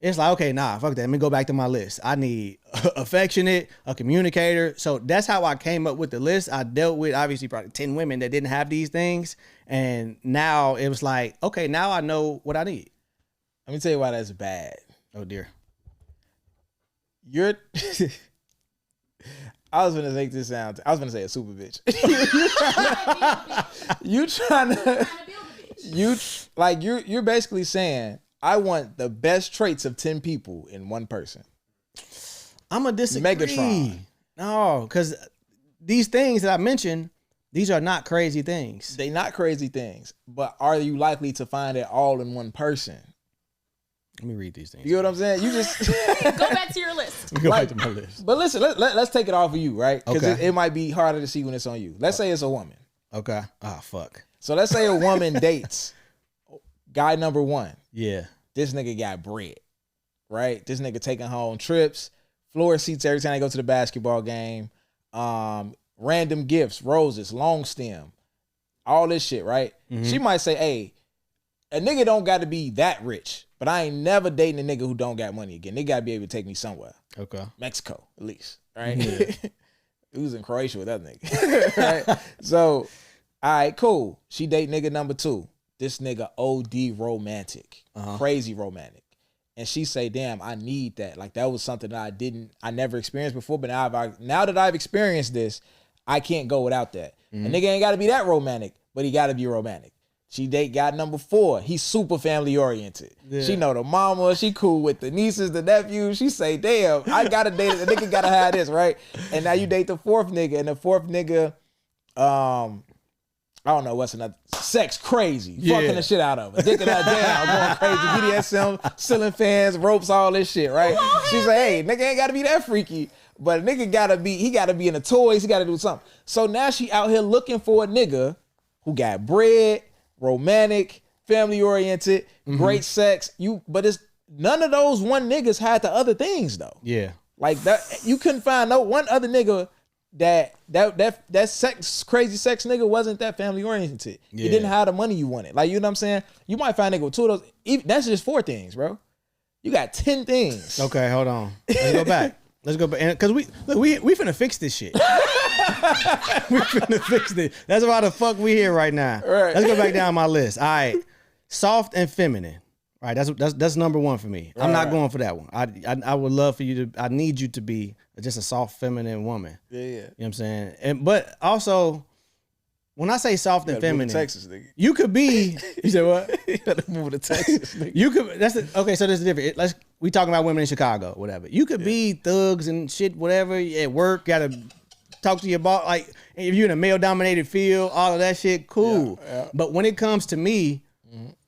It's like, okay, nah, fuck that. Let me go back to my list. I need affectionate, a communicator. So that's how I came up with the list. I dealt with obviously probably 10 women that didn't have these things. And now it was like, okay, now I know what I need.
Let me tell you why that's bad.
Oh dear.
You're I was gonna make this sound. I was gonna say a super bitch. You're basically saying I want the best traits of 10 people in one person.
I'm a disagree.
Megatron.
No, because these things that I mentioned, these are not crazy things.
They not crazy things, but are you likely to find it all in one person?
Let me read these things.
You know what I'm saying? You just
go back to your list.
Go back to my list.
But listen, let's take it off of you, right? Because
Okay.
it might be harder to see when it's on you. Let's say it's a woman.
Okay. Ah, fuck.
So let's say a woman dates guy number 1.
Yeah.
This nigga got bread, right? This nigga taking home trips, floor seats every time they go to the basketball game, random gifts, roses, long stem, all this shit, right?
Mm-hmm.
She might say, hey, a nigga don't got to be that rich, but I ain't never dating a nigga who don't got money again. They got to be able to take me somewhere.
Okay.
Mexico, at least, right?
Yeah.
He was in Croatia with that nigga. Right? So, all right, cool. She date nigga number 2. This nigga OD romantic, crazy romantic. And she say, damn, I need that. Like that was something that I never experienced before, but now that I've experienced this, I can't go without that. A nigga ain't gotta be that romantic, but he gotta be romantic. She date guy number 4. He's super family oriented. Yeah. She know the mama, she cool with the nieces, the nephews. She say, damn, I gotta date it. The nigga gotta have this, right? And now you date the 4th nigga, and the 4th nigga, I don't know what's another sex crazy, fucking the shit out of her, dicking her down, going crazy, BDSM, ceiling fans, ropes, all this shit, right? She's like, hey, nigga ain't gotta be that freaky, but a nigga gotta be in the toys, he gotta do something. So now she out here looking for a nigga who got bread, romantic, family oriented, great sex. But it's none of those one niggas had the other things though.
Yeah,
like that you couldn't find no one other nigga. That sex crazy sex nigga wasn't that family oriented.
Yeah.
He didn't have the money you wanted. Like, you know what I'm saying? You might find a nigga with 2 of those. That's just 4 things, bro. You got 10 things.
Okay, hold on. Let's go back. Because we finna fix this shit. We finna fix this. That's why the fuck we here right now.
Right.
Let's go back down my list. All right, soft and feminine. All right, that's number 1 for me. I'm not going for that one. I would love for you to. I need you to be just a soft, feminine woman.
Yeah. You
know what I'm saying? But also, when I say soft and feminine,
Texas, nigga.
you could be. You said what?
You gotta move to Texas, nigga.
You could. Okay. So there's a difference. We talking about women in Chicago, whatever. You could be thugs and shit, whatever. At work, gotta talk to your boss. Like if you're in a male-dominated field, all of that shit, cool.
Yeah.
But when it comes to me,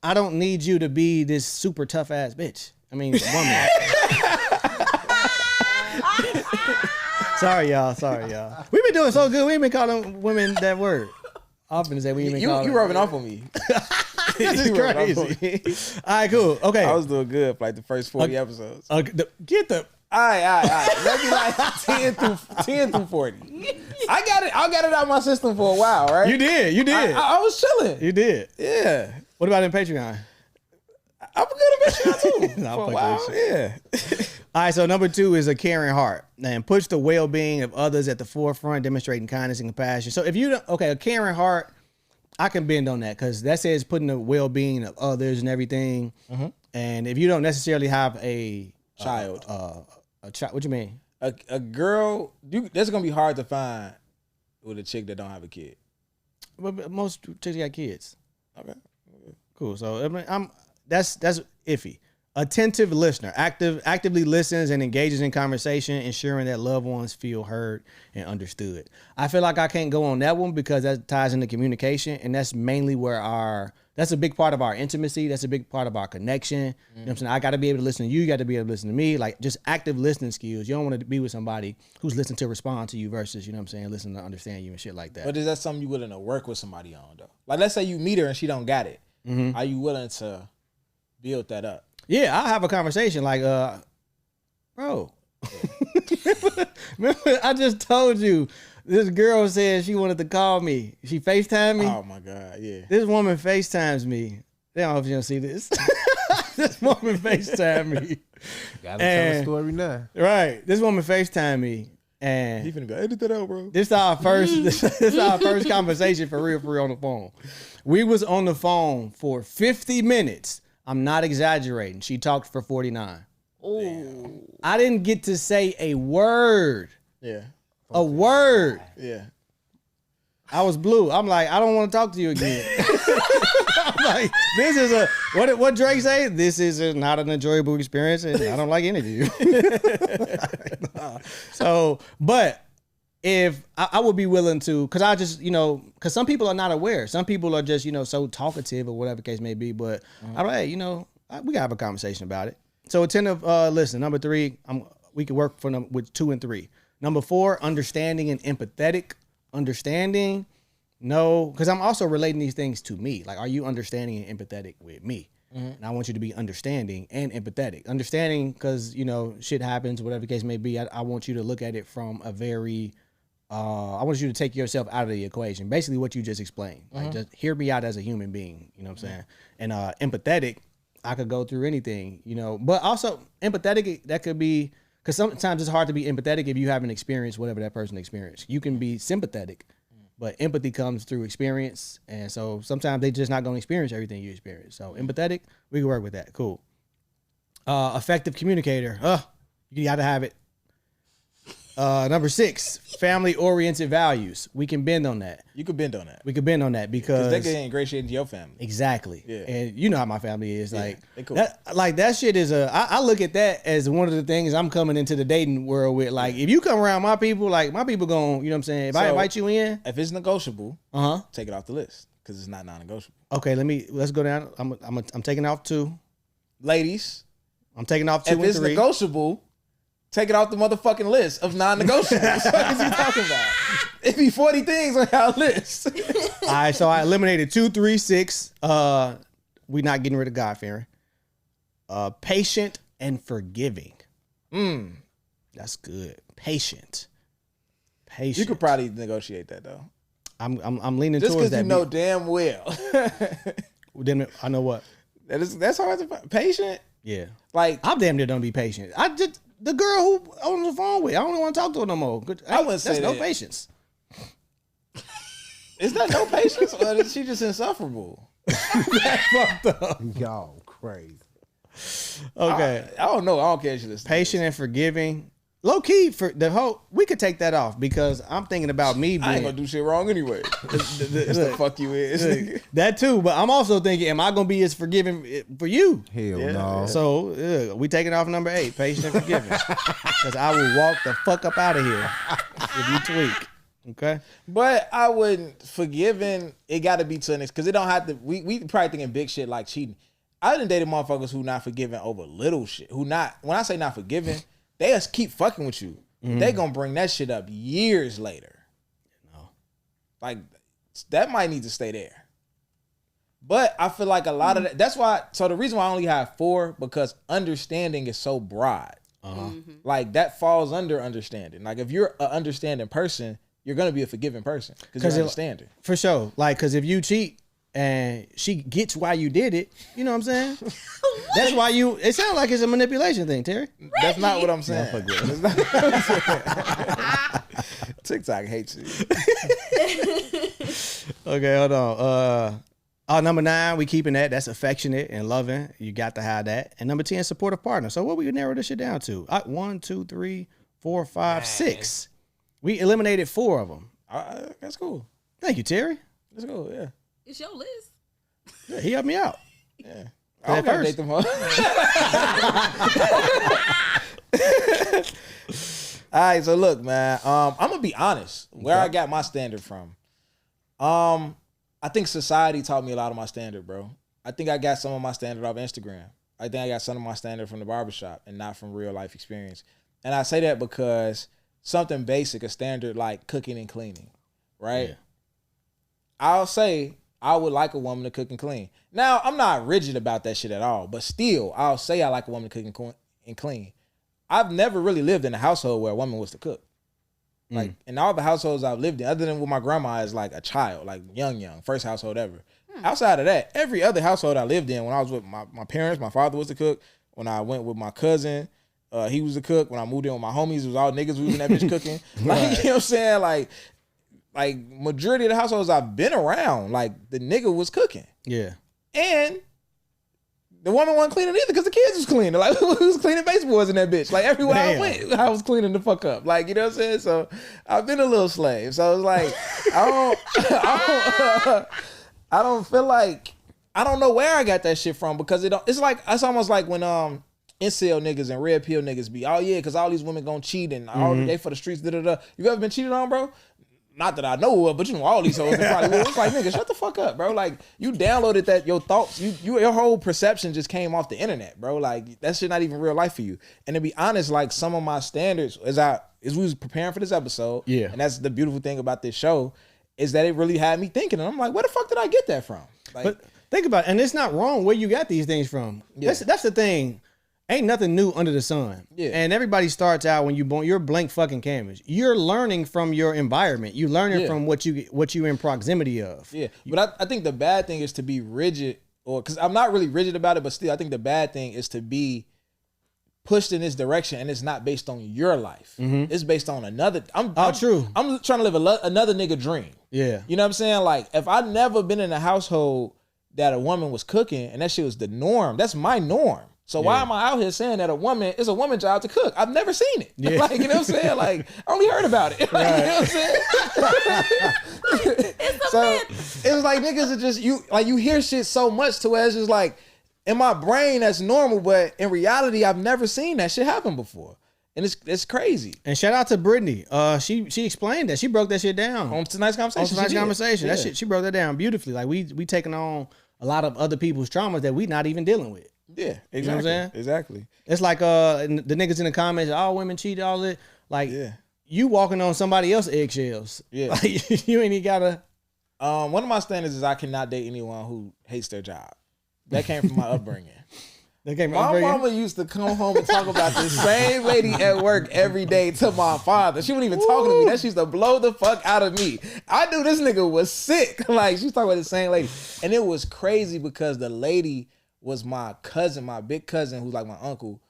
I don't need you to be this super tough ass bitch. I mean, woman. Sorry, y'all. We've been doing so good. We ain't been calling women that word. Often say we ain't been calling.
You rubbing off on me.
This is crazy. All right, cool. Okay.
I was doing good for like the first 40 episodes.
Get the.
All right. Maybe like 10 through 40. I got it out of my system for a while, right?
You did.
I was chilling.
You did.
Yeah.
What about in Patreon?
I'm good at Patreon too.
Nah,
for a while. Yeah.
All right, so number 2 is a caring heart. And push the well-being of others at the forefront, demonstrating kindness and compassion. So if you don't, a caring heart, I can bend on that because that says putting the well-being of others and everything. And if you don't necessarily have a
child,
a child, what you mean?
A girl, that's gonna be hard to find with a chick that don't have a kid.
But most chicks got kids.
Okay.
Cool. So I mean, that's iffy. Attentive listener, actively listens and engages in conversation, ensuring that loved ones feel heard and understood. I feel like I can't go on that one because that ties into communication, and that's mainly where that's a big part of our intimacy. That's a big part of our connection. You know what I'm saying? I got to be able to listen to you. You got to be able to listen to me. Like just active listening skills. You don't want to be with somebody who's listening to respond to you versus, you know what I'm saying, listen to understand you and shit like that.
But is that something you willing to work with somebody on though? Like let's say you meet her and she don't got it. Are you willing to build that up?
Yeah, I'll have a conversation like, bro, remember I just told you this girl said she wanted to call me. She FaceTimed me.
Oh my God, yeah.
This woman FaceTimes me. They don't know if you don't see this. This woman FaceTime me.
Gotta tell a story now.
Right. This woman FaceTime me. And
he finna go edit that out, bro.
This our first conversation for real on the phone. We was on the phone for 50 minutes. I'm not exaggerating. She talked for 49.
Oh.
I didn't get to say a word.
Yeah.
A word.
Yeah.
I was blue. I'm like, I don't want to talk to you again. I'm like, this is a what Drake say? This is not an enjoyable experience, and I don't like interviews. So, but if I would be willing to, because I just, because some people are not aware. Some people are just, so talkative or whatever the case may be. But I'm like, hey, we gotta have a conversation about it. So attentive listen. Number 3, we can work with 2 and 3. Number 4, understanding and empathetic. Understanding, no, because I'm also relating these things to me. Like, are you understanding and empathetic with me? And I want you to be understanding and empathetic. Understanding, because, shit happens, whatever the case may be. I want you to look at it from a very, I want you to take yourself out of the equation. Basically what you just explained. Like, just hear me out as a human being. You know what I'm saying? And empathetic, I could go through anything, but also empathetic, that could be, because sometimes it's hard to be empathetic if you haven't experienced whatever that person experienced. You can be sympathetic, but empathy comes through experience. And so sometimes they just not going to experience everything you experience. So empathetic, we can work with that. Cool. Effective communicator. You got to have it. Number 6, family-oriented values. We can bend on that.
You could bend on that.
We could bend on that because
they can ingratiate into your family.
Exactly.
Yeah.
And you know how my family is. Like,
cool.
that shit is I look at that as one of the things I'm coming into the dating world with. Like, if you come around my people, like, my people going, you know what I'm saying? If I invite you in.
If it's negotiable, take it off the list because it's not non-negotiable.
Okay, let's go down. I'm taking off 2.
Ladies.
I'm taking off 2
if
and 3.
If it's negotiable, take it off the motherfucking list of non-negotiables. What is he talking about? It be 40 things on our list.
All right, so I eliminated 2, 3, 6. We not getting rid of God-fearing. Patient and forgiving. That's good. Patient.
You could probably negotiate that though.
I'm leaning
just
towards that.
Just because you know damn well.
Then I know what.
That's hard to find. Patient.
Yeah.
Like,
I'm damn near don't be patient. The girl who on the phone with, I don't want to talk to her no more.
I wouldn't say
that's
that.
No patience.
Is that no patience, or is she just insufferable?
That's fucked up.
Y'all crazy.
Okay.
I don't know. I don't care if she listens.
Patient and forgiving. Low key for the whole, we could take that off because I'm thinking about me being.
I ain't gonna do shit wrong anyway. That's the fuck you is.
That too, but I'm also thinking, am I gonna be as forgiving for you?
Hell no.
So we taking off number 8, patient and forgiving, because I will walk the fuck up out of here if you tweak. Okay,
but I wouldn't forgiving. It got to be to an extent because it don't have to. We probably thinking big shit like cheating. I done dated motherfuckers who not forgiving over little shit. Who not, when I say not forgiving, they just keep fucking with you. They gonna bring that shit up years later. Like, that might need to stay there. But I feel like a lot of that, that's why, so the reason why I only have 4, because understanding is so broad. Like, that falls under understanding. Like, if you're an understanding person, you're gonna be a forgiving person because you're understanding.
For sure. Like, because if you cheat and she gets why you did it, you know what I'm saying? That's why you, it sounds like it's a manipulation thing, Terry.
That's not what I'm saying. That's not what I'm saying. TikTok hates you.
Okay, hold on. Number 9, we keeping that. That's affectionate and loving. You got to have that. And number 10, supportive partner. So what we narrow this shit down to? 1, 2, 3, 4, 5, 6. We eliminated 4 of them.
That's cool.
Thank you, Terry.
That's cool, yeah.
It's your list.
Yeah, he helped me out.
Yeah. I don't gotta date them all. All right, so look, man. I'm gonna be honest. Where I got my standard from. I think society taught me a lot of my standard, bro. I think I got some of my standard off Instagram. I think I got some of my standard from the barbershop and not from real life experience. And I say that because something basic, a standard like cooking and cleaning, right? Yeah. I'll say I would like a woman to cook and clean. Now, I'm not rigid about that shit at all, but still, I'll say I like a woman to cook and clean. I've never really lived in a household where a woman was to cook. Like, in all the households I've lived in, other than with my grandma as like a child, like young, first household ever. Outside of that, every other household I lived in, when I was with my parents, my father was the cook. When I went with my cousin, he was the cook. When I moved in with my homies, it was all niggas who was in that bitch cooking. Like, you know what I'm saying? Like majority of the households I've been around, like the nigga was cooking.
Yeah.
And the woman wasn't cleaning either because the kids was cleaning. Like, who was cleaning baseboards in that bitch? Like, everywhere I went, I was cleaning the fuck up. Like, you know what I'm saying? So I've been a little slave. So it's like, I don't feel like, I don't know where I got that shit from because it's almost like when incel niggas and red pill niggas be, oh yeah, because all these women gonna cheat and all day for the streets, da-da-da. You ever been cheated on, bro? Not that I know of, but you know all these hoes probably will. It's like, nigga, shut the fuck up, bro. Like, you downloaded that, your thoughts, your whole perception just came off the internet, bro. Like, that shit not even real life for you. And to be honest, like, some of my standards, as we was preparing for this episode, and that's the beautiful thing about this show, is that it really had me thinking. And I'm like, where the fuck did I get that from? Like,
but think about it, and it's not wrong where you got these things from.
Yeah.
That's the thing. Ain't nothing new under the sun.
Yeah.
And everybody starts out when you're blank fucking canvas. You're learning from your environment. You're learning from what you in proximity of.
Yeah. But I think the bad thing is to be rigid, or because I'm not really rigid about it, but still I think the bad thing is to be pushed in this direction and it's not based on your life. It's based on another.
True.
I'm trying to live another nigga dream.
Yeah.
You know what I'm saying? Like, if I'd never been in a household that a woman was cooking and that shit was the norm, that's my norm. So why am I out here saying that it's a woman's job to cook? I've never seen it.
Yeah.
Like, you know what I'm saying? Like, I only heard about it. Like, you know what I'm saying? So it was like, niggas are just, you hear shit so much to where it's just like, in my brain that's normal, but in reality I've never seen that shit happen before. And it's crazy.
And shout out to Brittany. She explained that. She broke that shit down.
On tonight's conversation.
That shit, she broke that down beautifully. Like, we taking on a lot of other people's traumas that we not even dealing with.
Yeah, exactly.
You know what I'm saying?
Exactly.
It's like the niggas in the comments, all women cheat, all that. Like, you walking on somebody else's eggshells.
Yeah.
Like, you ain't even gotta.
One of my standards is I cannot date anyone who hates their job. That came from my upbringing. My mama used to come home and talk about the same lady at work every day to my father. She wasn't even talking to me. That she used to blow the fuck out of me. I knew this nigga was sick. Like, she was talking about the same lady. And it was crazy because the lady was my cousin, my big cousin, who's like my uncle,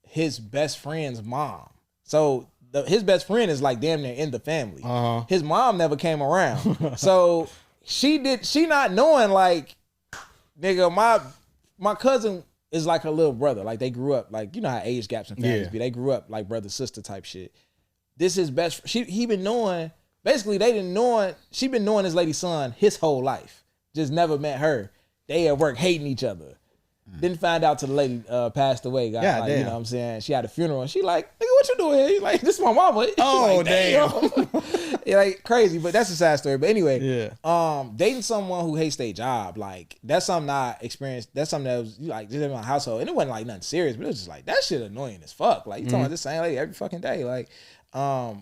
his best friend's mom. So his best friend is like damn near in the family. His mom never came around. So she not knowing, like, nigga, my cousin is like her little brother. Like, they grew up, like, you know how age gaps in families be. They grew up like brother sister type shit. This is best. He been knowing. Basically, she been knowing this lady's son his whole life. Just never met her. They at work hating each other. Didn't find out till the lady passed away. You know what I'm saying? She had a funeral and she like, nigga, what you doing here? He's like, this is my mama.
Oh,
like, damn. Yeah, like, crazy, but that's a sad story. But anyway, dating someone who hates their job, like, that's something I experienced. That's something that was like just in my household. And it wasn't like nothing serious, but it was just like, that shit annoying as fuck. Like, you talking about this same lady every fucking day. Like,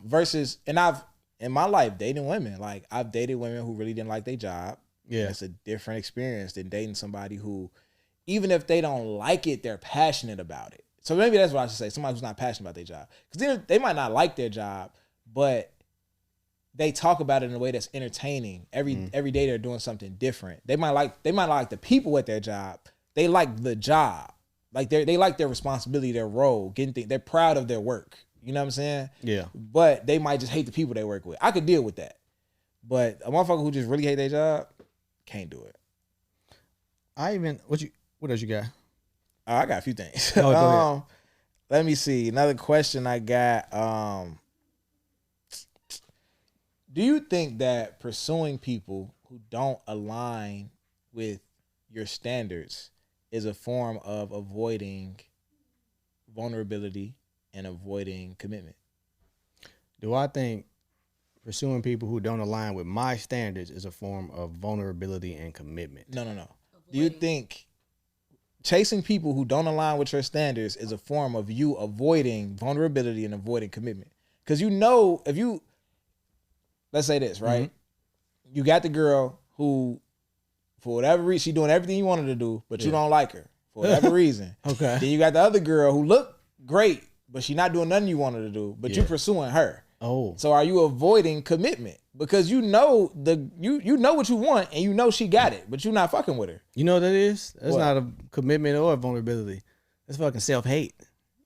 versus, and I've, in my life, dating women, like, I've dated women who really didn't like their job. Yeah. It's a different experience than dating somebody who, even if they don't like it, they're passionate about it. So maybe that's what I should say. Somebody who's not passionate about their job. Because they might not like their job, but they talk about it in a way that's entertaining. Every day they're doing something different. They might like the people at their job. They like the job. Like, they like their responsibility, their role, they're proud of their work. You know what I'm saying? Yeah. But they might just hate the people they work with. I could deal with that. But a motherfucker who just really hate their job, can't do it.
What else you got?
I got a few things.
Oh, go ahead.
Let me see. Another question I got. Do you think that pursuing people who don't align with your standards is a form of avoiding vulnerability and avoiding commitment?
Do I think pursuing people who don't align with my standards is a form of vulnerability and commitment?
No. Do you think chasing people who don't align with your standards is a form of you avoiding vulnerability and avoiding commitment? Because if you, let's say this, right? You got the girl who, for whatever reason, she doing everything you want her to do, but you don't like her for whatever reason. Okay. Then you got the other girl who look great, but she not doing nothing you want her to do, but you pursuing her. Oh. So are you avoiding commitment? because you know you know what you want and you know she got it, but you're not fucking with her.
You know what that is? That's
What?
not a commitment or a vulnerability. That's fucking self-hate.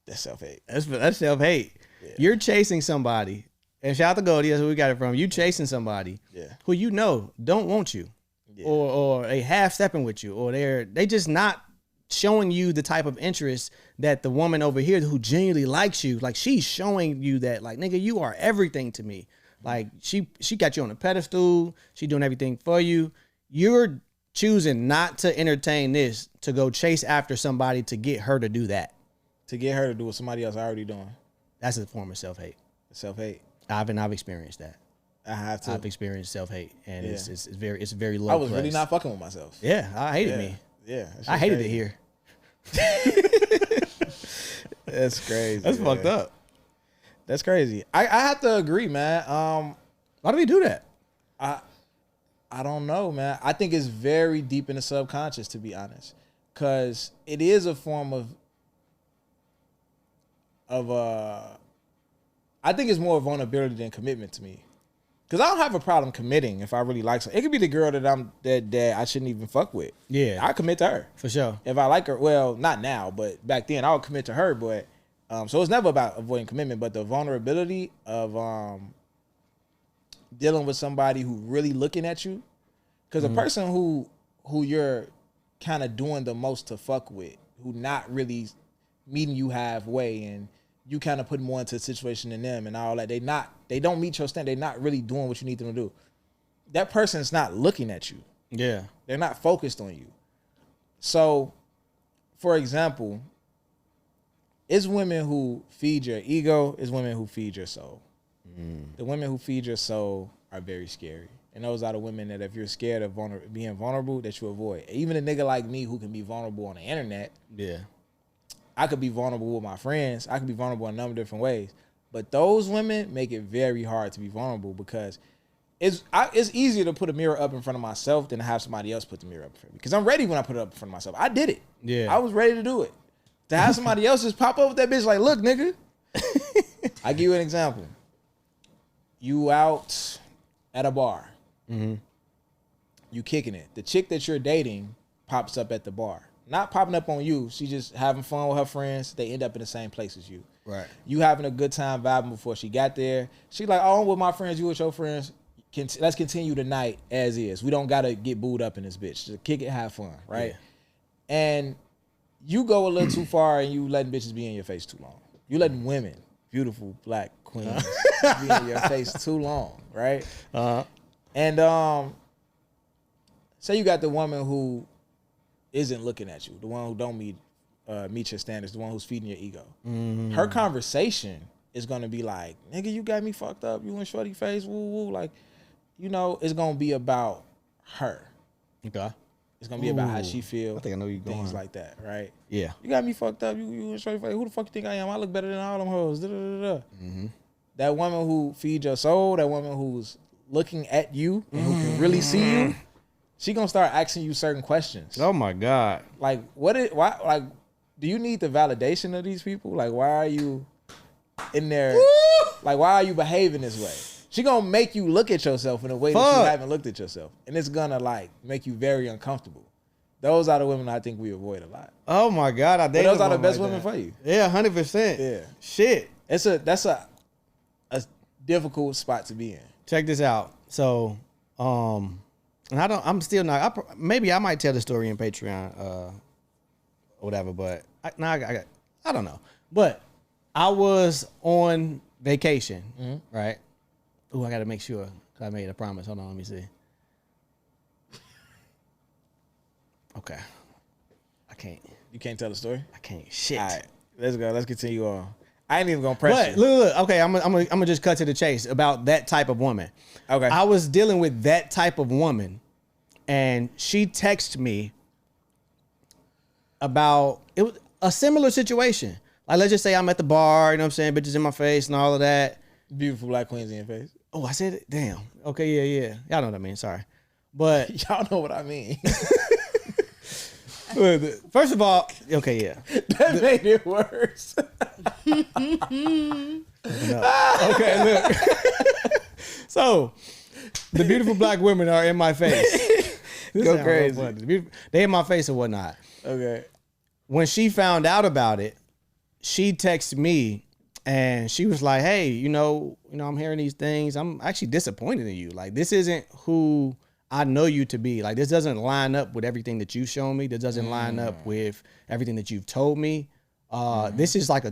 That's self-hate.
That's self-hate.
Yeah.
You're chasing somebody, and shout out to Goldie, that's where we got it from. You chasing somebody who you know don't want you, or they half stepping with you, or they just not showing you the type of interest that the woman over here who genuinely likes you, like she's showing you that, like, nigga, you are everything to me. Like she got you on a pedestal. She doing everything for you. You're choosing not to entertain this, to go chase after somebody to get her to do that.
To get her to do what somebody else already doing.
That's a form of self-hate.
Self-hate.
I've experienced that.
I have to.
I've experienced self-hate, and
Yeah.
it's very low.
I was really
place.
not fucking with myself.
Yeah, I hated me.
Yeah,
I hated it here.
That's crazy.
That's fucked up.
That's crazy. I have to agree, man.
Why do we do that?
I don't know, man. I think it's very deep in the subconscious, to be honest, because it is a form of I think it's more vulnerability than commitment to me. Because I don't have a problem committing if I really like her. It could be the girl that I shouldn't even fuck with.
Yeah,
I commit to her
for sure.
If I like her, well, not now, but back then I would commit to her. But so it's never about avoiding commitment, but the vulnerability of dealing with somebody who really looking at you. Because a person who you're kind of doing the most to fuck with, who not really meeting you halfway, and you kind of put more into a situation than them and all that. They don't meet your standard. They're not really doing what you need them to do. That person's not looking at you.
Yeah.
They're not focused on you. So, for example, it's women who feed your ego, it's women who feed your soul. The women who feed your soul are very scary. And those are the women that if you're scared of being vulnerable, that you avoid. Even a nigga like me who can be vulnerable on the internet. Yeah. I could be vulnerable with my friends. I could be vulnerable in a number of different ways. But those women make it very hard to be vulnerable because it's easier to put a mirror up in front of myself than to have somebody else put the mirror up in front of me. Because I'm ready when I put it up in front of myself. I did it.
Yeah.
I was ready to do it. To have somebody else just pop up with that bitch like, look, nigga. I give you an example. You out at a bar. Mm-hmm. You kicking it. The chick that you're dating pops up at the bar. Not popping up on you. She just having fun with her friends. They end up in the same place as you.
Right.
You having a good time vibing before she got there. She like, oh, I'm with my friends. You with your friends. Let's continue the night as is. We don't got to get booed up in this bitch. Just kick it, have fun, right? Yeah. And you go a little too far and you letting bitches be in your face too long. You letting women, beautiful black queens, be in your face too long, right? Uh-huh. And say you got the woman who isn't looking at you, the one who don't meet your standards, the one who's feeding your ego. Mm-hmm. Her conversation is gonna be like, nigga, you got me fucked up, you in shorty face, woo woo. Like, you know, it's gonna be about her. Okay. It's gonna be about how she feels.
I think I know you going.
Things like that, right?
Yeah.
You got me fucked up, you in shorty face. Who the fuck you think I am? I look better than all them hoes. Da, da, da, da. Mm-hmm. That woman who feeds your soul, that woman who's looking at you and who can really see you, she gonna start asking you certain questions.
Oh my God.
Like, do you need the validation of these people? Like, why are you in there? Like, why are you behaving this way? She gonna make you look at yourself in a way that you haven't looked at yourself. And it's gonna like make you very uncomfortable. Those are the women I think we avoid a lot.
Oh my God.
Those are the best women for you.
Yeah, 100%.
Yeah.
Shit.
That's a difficult spot to be in.
Check this out. So, and I'm still not, maybe I might tell the story in Patreon, or whatever, but I don't know. But I was on vacation, right? Ooh, I got to make sure, because I made a promise. Hold on, let me see. Okay. I can't.
You can't tell the story?
I can't. Shit.
All right, let's go. Let's continue on. I ain't even gonna press
you. Look. Okay, I'm gonna just cut to the chase about that type of woman.
Okay.
I was dealing with that type of woman, and she texted me about it was a similar situation. Like, let's just say I'm at the bar, you know what I'm saying, bitches in my face and all of that.
Beautiful black queens in your face.
Oh, I said it? Damn. Okay, yeah. Y'all know what I mean. Sorry. But
y'all know what I mean.
First of all, okay, yeah.
That made it worse.
Okay, look. So The beautiful black women are in my face.
Go crazy.
They in my face or whatnot.
Okay.
When she found out about it, she texted me and she was like, "Hey, I'm hearing these things. I'm actually disappointed in you. Like, this isn't who I know you to be. Like, this doesn't line up with everything that you've shown me. This doesn't line up with everything that you've told me. This is like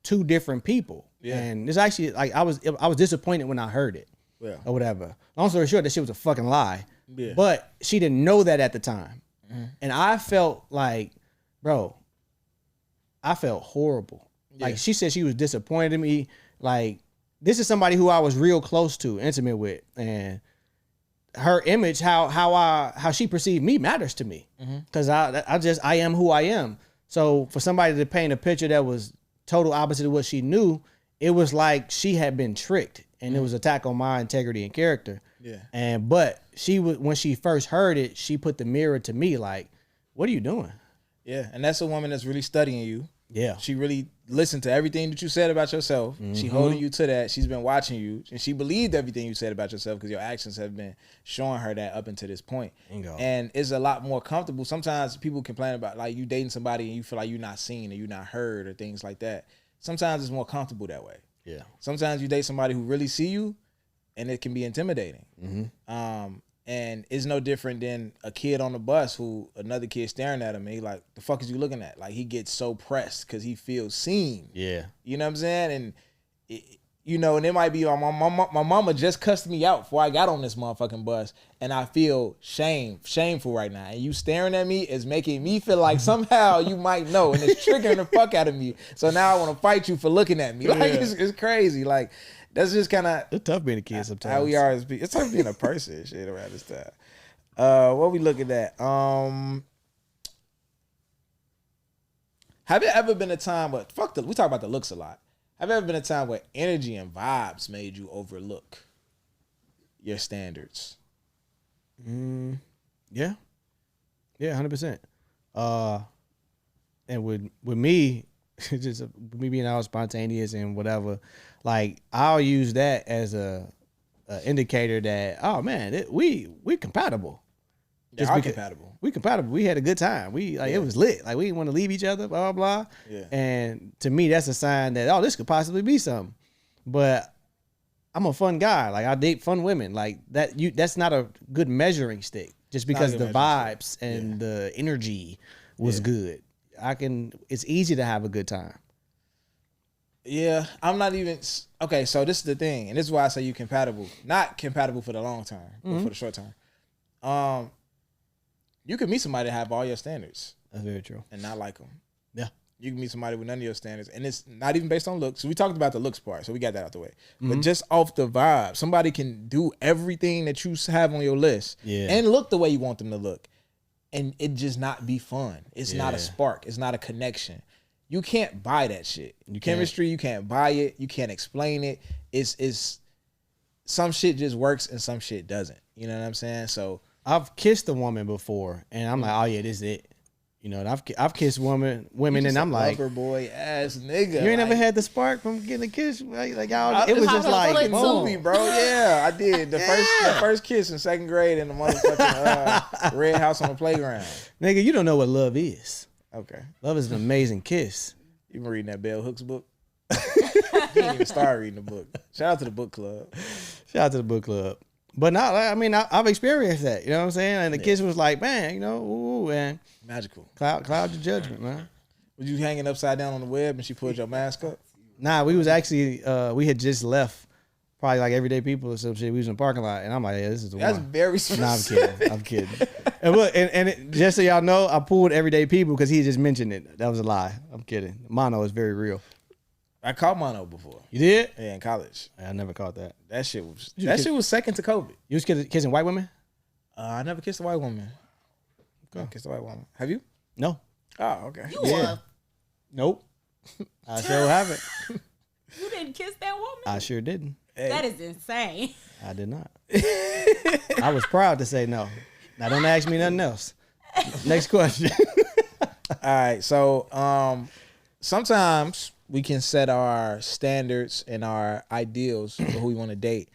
two different people." Yeah. And it's actually like I was disappointed when I heard it. Yeah. Or whatever. Long story short, that shit was a fucking lie. Yeah. But she didn't know that at the time. Mm-hmm. And I felt like, bro, I felt horrible. Yeah. Like, she said she was disappointed in me. Like, this is somebody who I was real close to, intimate with. And her image, how she perceived me matters to me. Because I am who I am. So for somebody to paint a picture that was total opposite of what she knew, it was like she had been tricked. And it was an attack on my integrity and character. Yeah. But when she first heard it, she put the mirror to me like, what are you doing?
Yeah. And that's a woman that's really studying you.
Yeah.
She really listened to everything that you said about yourself. Mm-hmm. She holding you to that. She's been watching you. And she believed everything you said about yourself because your actions have been showing her that up until this point. Bingo. And it's a lot more comfortable. Sometimes people complain about like you dating somebody and you feel like you're not seen or you're not heard or things like that. Sometimes it's more comfortable that way. Yeah. Sometimes you date somebody who really see you and it can be intimidating. Mm-hmm. And it's no different than a kid on the bus who another kid staring at him and he like, the fuck is you looking at? Like, he gets so pressed because he feels seen. Yeah. You know what I'm saying? And and it might be my mama just cussed me out before I got on this motherfucking bus and I feel shameful right now. And you staring at me is making me feel like somehow you might know and it's triggering the fuck out of me. So now I want to fight you for looking at me. Like, it's crazy. Like, that's just kind of...
It's tough being a kid sometimes.
How we are as people. It's tough being a person shit around this time. What we looking at? Have you ever been a time where... we talk about the looks a lot. Have you ever been a time where energy and vibes made you overlook your standards?
Yeah. Yeah, 100%. And with me, just me being all spontaneous and whatever, like, I'll use that as a indicator that, oh man, we compatible.
Just compatible.
We compatible. We had a good time. It was lit. Like, we didn't want to leave each other, blah, blah, blah. Yeah. And to me, that's a sign that, oh, this could possibly be something. But I'm a fun guy. Like, I date fun women. Like, that's not a good measuring stick. Just because the vibes and the energy was good. It's easy to have a good time.
Yeah, I'm not even... Okay, so this is the thing. And this is why I say you compatible. Not compatible for the long term, but for the short term. You could meet somebody that have all your standards.
That's very true.
And not like them.
Yeah.
You can meet somebody with none of your standards. And it's not even based on looks. So we talked about the looks part. So we got that out the way. But just off the vibe, somebody can do everything that you have on your list. Yeah. And look the way you want them to look. And it just not be fun. It's not a spark. It's not a connection. You can't buy that shit. Chemistry, you can't buy it. You can't explain it. It's some shit just works and some shit doesn't. You know what I'm saying? So
I've kissed a woman before, and I'm like, oh yeah, this is it. And I've kissed women, and I'm like,
lover boy ass nigga.
You ain't never had the spark from getting a kiss, like y'all. It was just like
movie, bro. Yeah, I did the first kiss in second grade in the motherfucking red house on the playground.
Nigga, you don't know what love is.
Okay,
love is an amazing kiss.
You been reading that Bell Hooks book? You didn't even start reading the book. Shout out to the book club. But not, I mean, I've experienced that. You know what I'm saying? And the kiss was like, man, ooh, and magical.
Cloud your judgment, man.
Was you hanging upside down on the web and she pulled your mask up?
Nah, we was actually we had just left, probably like Everyday People or some shit. We was in the parking lot, and I'm like, yeah, this is the
That's
one.
Very specific.
Nah, I'm kidding. And look, just so y'all know, I pulled Everyday People because he just mentioned it. That was a lie. I'm kidding. Mono is very real.
I caught mono before.
You did?
Yeah, in college.
I never caught that.
That shit was second to COVID.
You was kissing white women?
I never kissed a white woman. Okay. Kissed a white woman. Have you?
No.
Oh, okay.
You
Nope. I sure haven't.
You didn't kiss that woman?
I sure didn't.
Hey. That is insane.
I did not. I was proud to say no. Now don't ask me nothing else. Next question.
All right. So sometimes we can set our standards and our ideals for who we want to date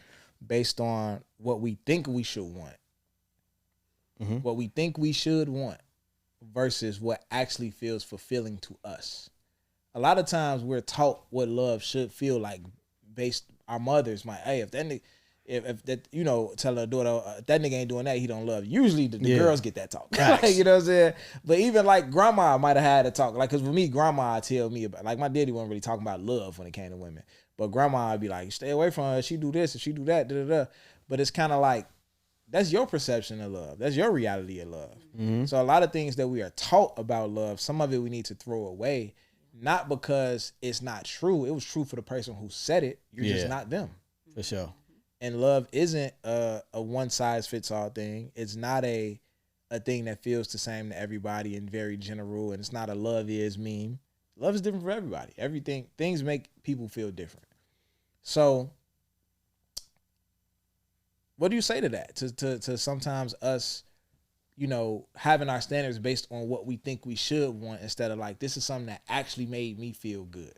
based on what we think we should want,
Mm-hmm.
what we think we should want, versus what actually feels fulfilling to us. A lot of times we're taught what love should feel like based our mothers might, hey, if that nigga, if that, you know, tell her daughter, if that nigga ain't doing that, he don't love you. Usually the girls get that talk. Like, you know what I'm saying? But even like grandma might have had a talk. Like, cause for me, grandma would tell me about, like my daddy wasn't really talking about love when it came to women. But grandma would be like, stay away from her. She do this and she do that, da da da. But it's kind of like, that's your perception of love. That's your reality of love.
Mm-hmm.
So a lot of things that we are taught about love, some of it we need to throw away, not because it's not true. It was true for the person who said it. You're just not them.
For sure.
And love isn't a one size fits all thing. It's not a thing that feels the same to everybody and very general. And it's not a love is meme. Love is different for everybody. Things make people feel different. So what do you say to that? To sometimes us, you know, having our standards based on what we think we should want instead of like, this is something that actually made me feel good.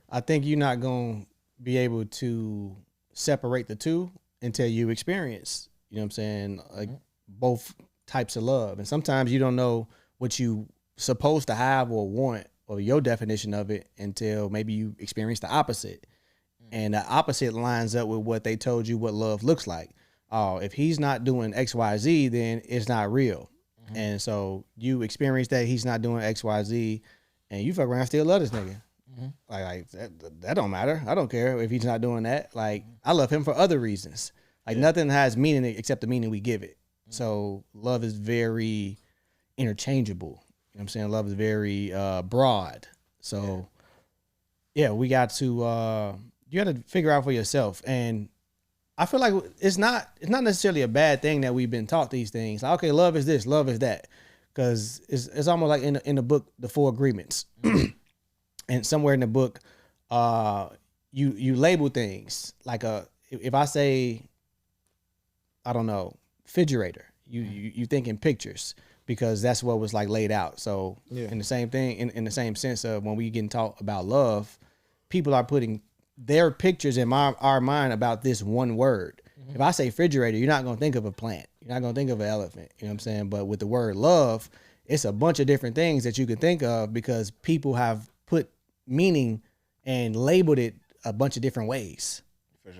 I think you're not going to be able to separate the two until you experience, you know what I'm saying, like both types of love. And sometimes you don't know what you supposed to have or want or your definition of it until maybe you experience the opposite. And the opposite lines up with what they told you what love looks like. Oh, if he's not doing X, Y, Z, then it's not real. Mm-hmm. And so you experience that he's not doing X, Y, Z, and you fuck around still love this nigga. Mm-hmm. Like that don't matter. I don't care if he's not doing that. Like, I love him for other reasons. Like, nothing has meaning except the meaning we give it. Mm-hmm. So love is very interchangeable. You know what I'm saying? Love is very broad. So yeah, we got to you got to figure out for yourself. And I feel like it's not necessarily a bad thing that we've been taught these things. Like, okay, love is this, love is that, because it's almost like in the book, The Four Agreements, and somewhere in the book, you label things like if I say, I don't know, refrigerator, you think in pictures because that's what was like laid out. So in the same thing, in the same sense of when we getting taught about love, people are putting their pictures in our mind about this one word. Mm-hmm. If I say refrigerator, you're not going to think of a plant. You're not going to think of an elephant. You know what I'm saying? But with the word love, it's a bunch of different things that you can think of because people have put meaning and labeled it a bunch of different ways. For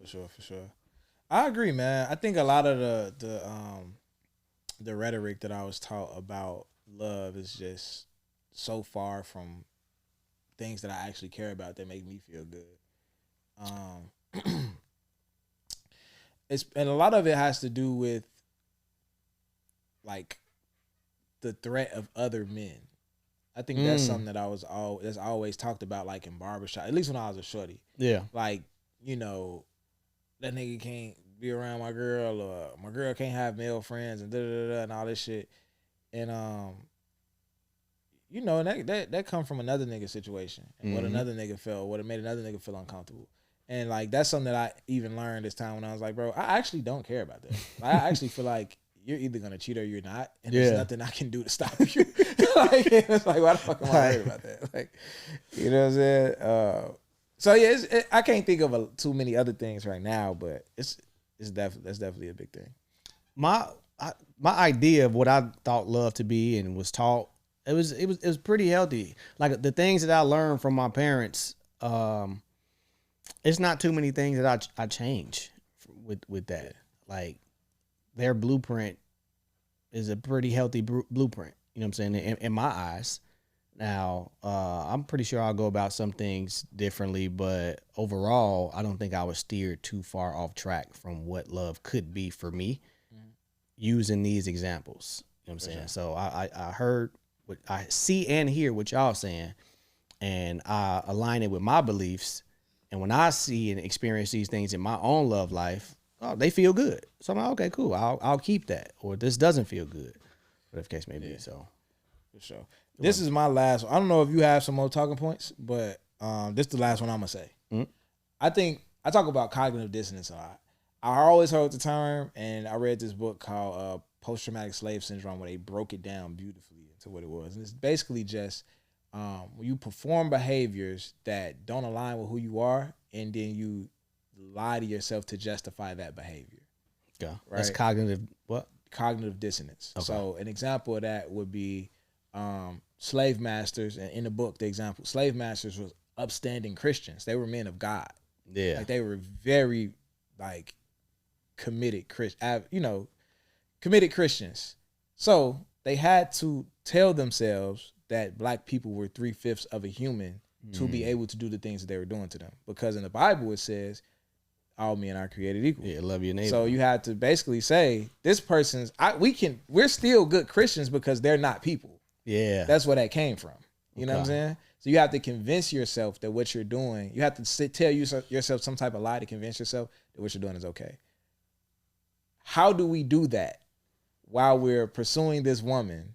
sure.
I agree, man. I think a lot of the rhetoric that I was taught about love is just so far from things that I actually care about that make me feel good. And a lot of it has to do with like the threat of other men. I think that's something that that's always talked about, like in barbershop, at least when I was a shorty. Yeah. Like, you know, that nigga can't be around my girl, or my girl can't have male friends, and and all this shit. And you know, that come from another nigga situation and what another nigga felt, what it made another nigga feel uncomfortable. And like that's something that I even learned this time when I was like, bro, I actually don't care about that. I actually feel like you're either gonna cheat or you're not, and there's nothing I can do to stop you. Like, it's like, why the fuck am I worried about that? Like, you know what I'm saying? So yeah, I can't think of too many other things right now, but that's definitely a big thing.
My idea of what I thought love to be and was taught, it was pretty healthy. Like the things that I learned from my parents, it's not too many things that I change with that. Like their blueprint is a pretty healthy blueprint. You know what I'm saying? In my eyes. Now, I'm pretty sure I'll go about some things differently, but overall, I don't think I was steered too far off track from what love could be for me using these examples. You know what I'm saying? So I heard what I see and hear what y'all saying, and I align it with my beliefs. And when I see and experience these things in my own love life, oh, they feel good. So I'm like, okay, cool. I'll keep that. Or this doesn't feel good, whatever the case may be. So
for sure. This is my last one. I don't know if you have some more talking points, but this is the last one I'm gonna say. Mm-hmm. I think I talk about cognitive dissonance a lot. I always heard the term, and I read this book called Post-Traumatic Slave Syndrome, where they broke it down beautifully into what it was. And it's basically just when you perform behaviors that don't align with who you are, and then you lie to yourself to justify that behavior.
Yeah.
Right?
That's cognitive what?
Cognitive dissonance.
Okay.
So an example of that would be slave masters. And in the book, the example, slave masters was upstanding Christians. They were men of God.
Yeah.
Like they were very like committed committed Christians. So they had to tell themselves that black people were 3/5 of a human to be able to do the things that they were doing to them. Because in the Bible it says all men are created equal.
Yeah, love your neighbor.
So you have to basically say this person's we're still good Christians because they're not people.
Yeah.
That's where that came from. You know what I'm saying? So you have to convince yourself that what you're doing, you have to tell yourself some type of lie to convince yourself that what you're doing is okay. How do we do that while we're pursuing this woman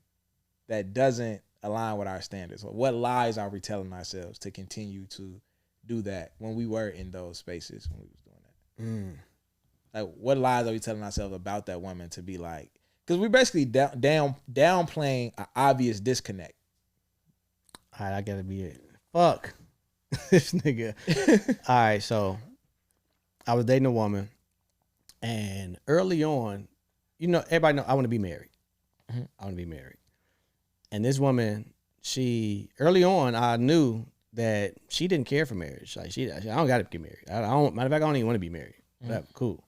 that doesn't align with our standards? What lies are we telling ourselves to continue to do that when we were in those spaces when we was doing that? Like, what lies are we telling ourselves about that woman to be like? Because we're basically downplaying an obvious disconnect.
All right, I gotta be it. Fuck this nigga. All right, so I was dating a woman, and early on, everybody know I want to be married. I want to be married, and this woman, early on, I knew that she didn't care for marriage. Like I don't gotta get married. I don't. Matter of fact, I don't even want to be married. Whatever, cool.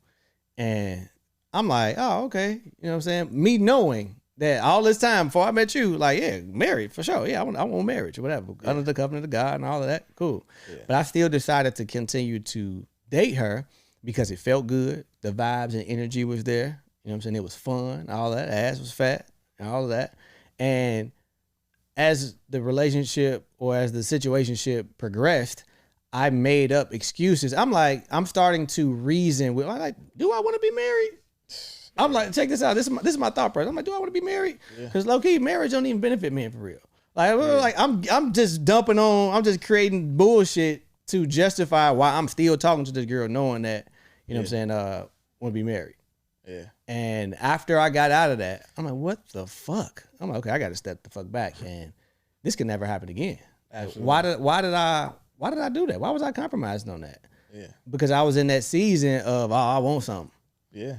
And I'm like, oh, okay. You know what I'm saying? Me knowing that all this time before I met you, like, yeah, married for sure. Yeah, I want marriage or whatever. Yeah. Under the covenant of God and all of that. Cool. Yeah. But I still decided to continue to date her because it felt good. The vibes and energy was there. You know what I'm saying? It was fun. All that. Ass was fat and all of that. And as the relationship or as the situationship progressed, I made up excuses. I'm starting to reason with, do I want to be married? I'm like, check this out. This is my thought process. I'm like, do I want to be married? Because low key, marriage don't even benefit men for real. Like I'm just dumping on. I'm just creating bullshit to justify why I'm still talking to this girl, knowing that what I'm saying, want to be married. Yeah. And after I got out of that, I'm like, what the fuck? I'm like, okay, I got to step the fuck back, and this can never happen again. Absolutely. Why did I do that? Why was I compromising on that? Yeah. Because I was in that season of I want something.
Yeah.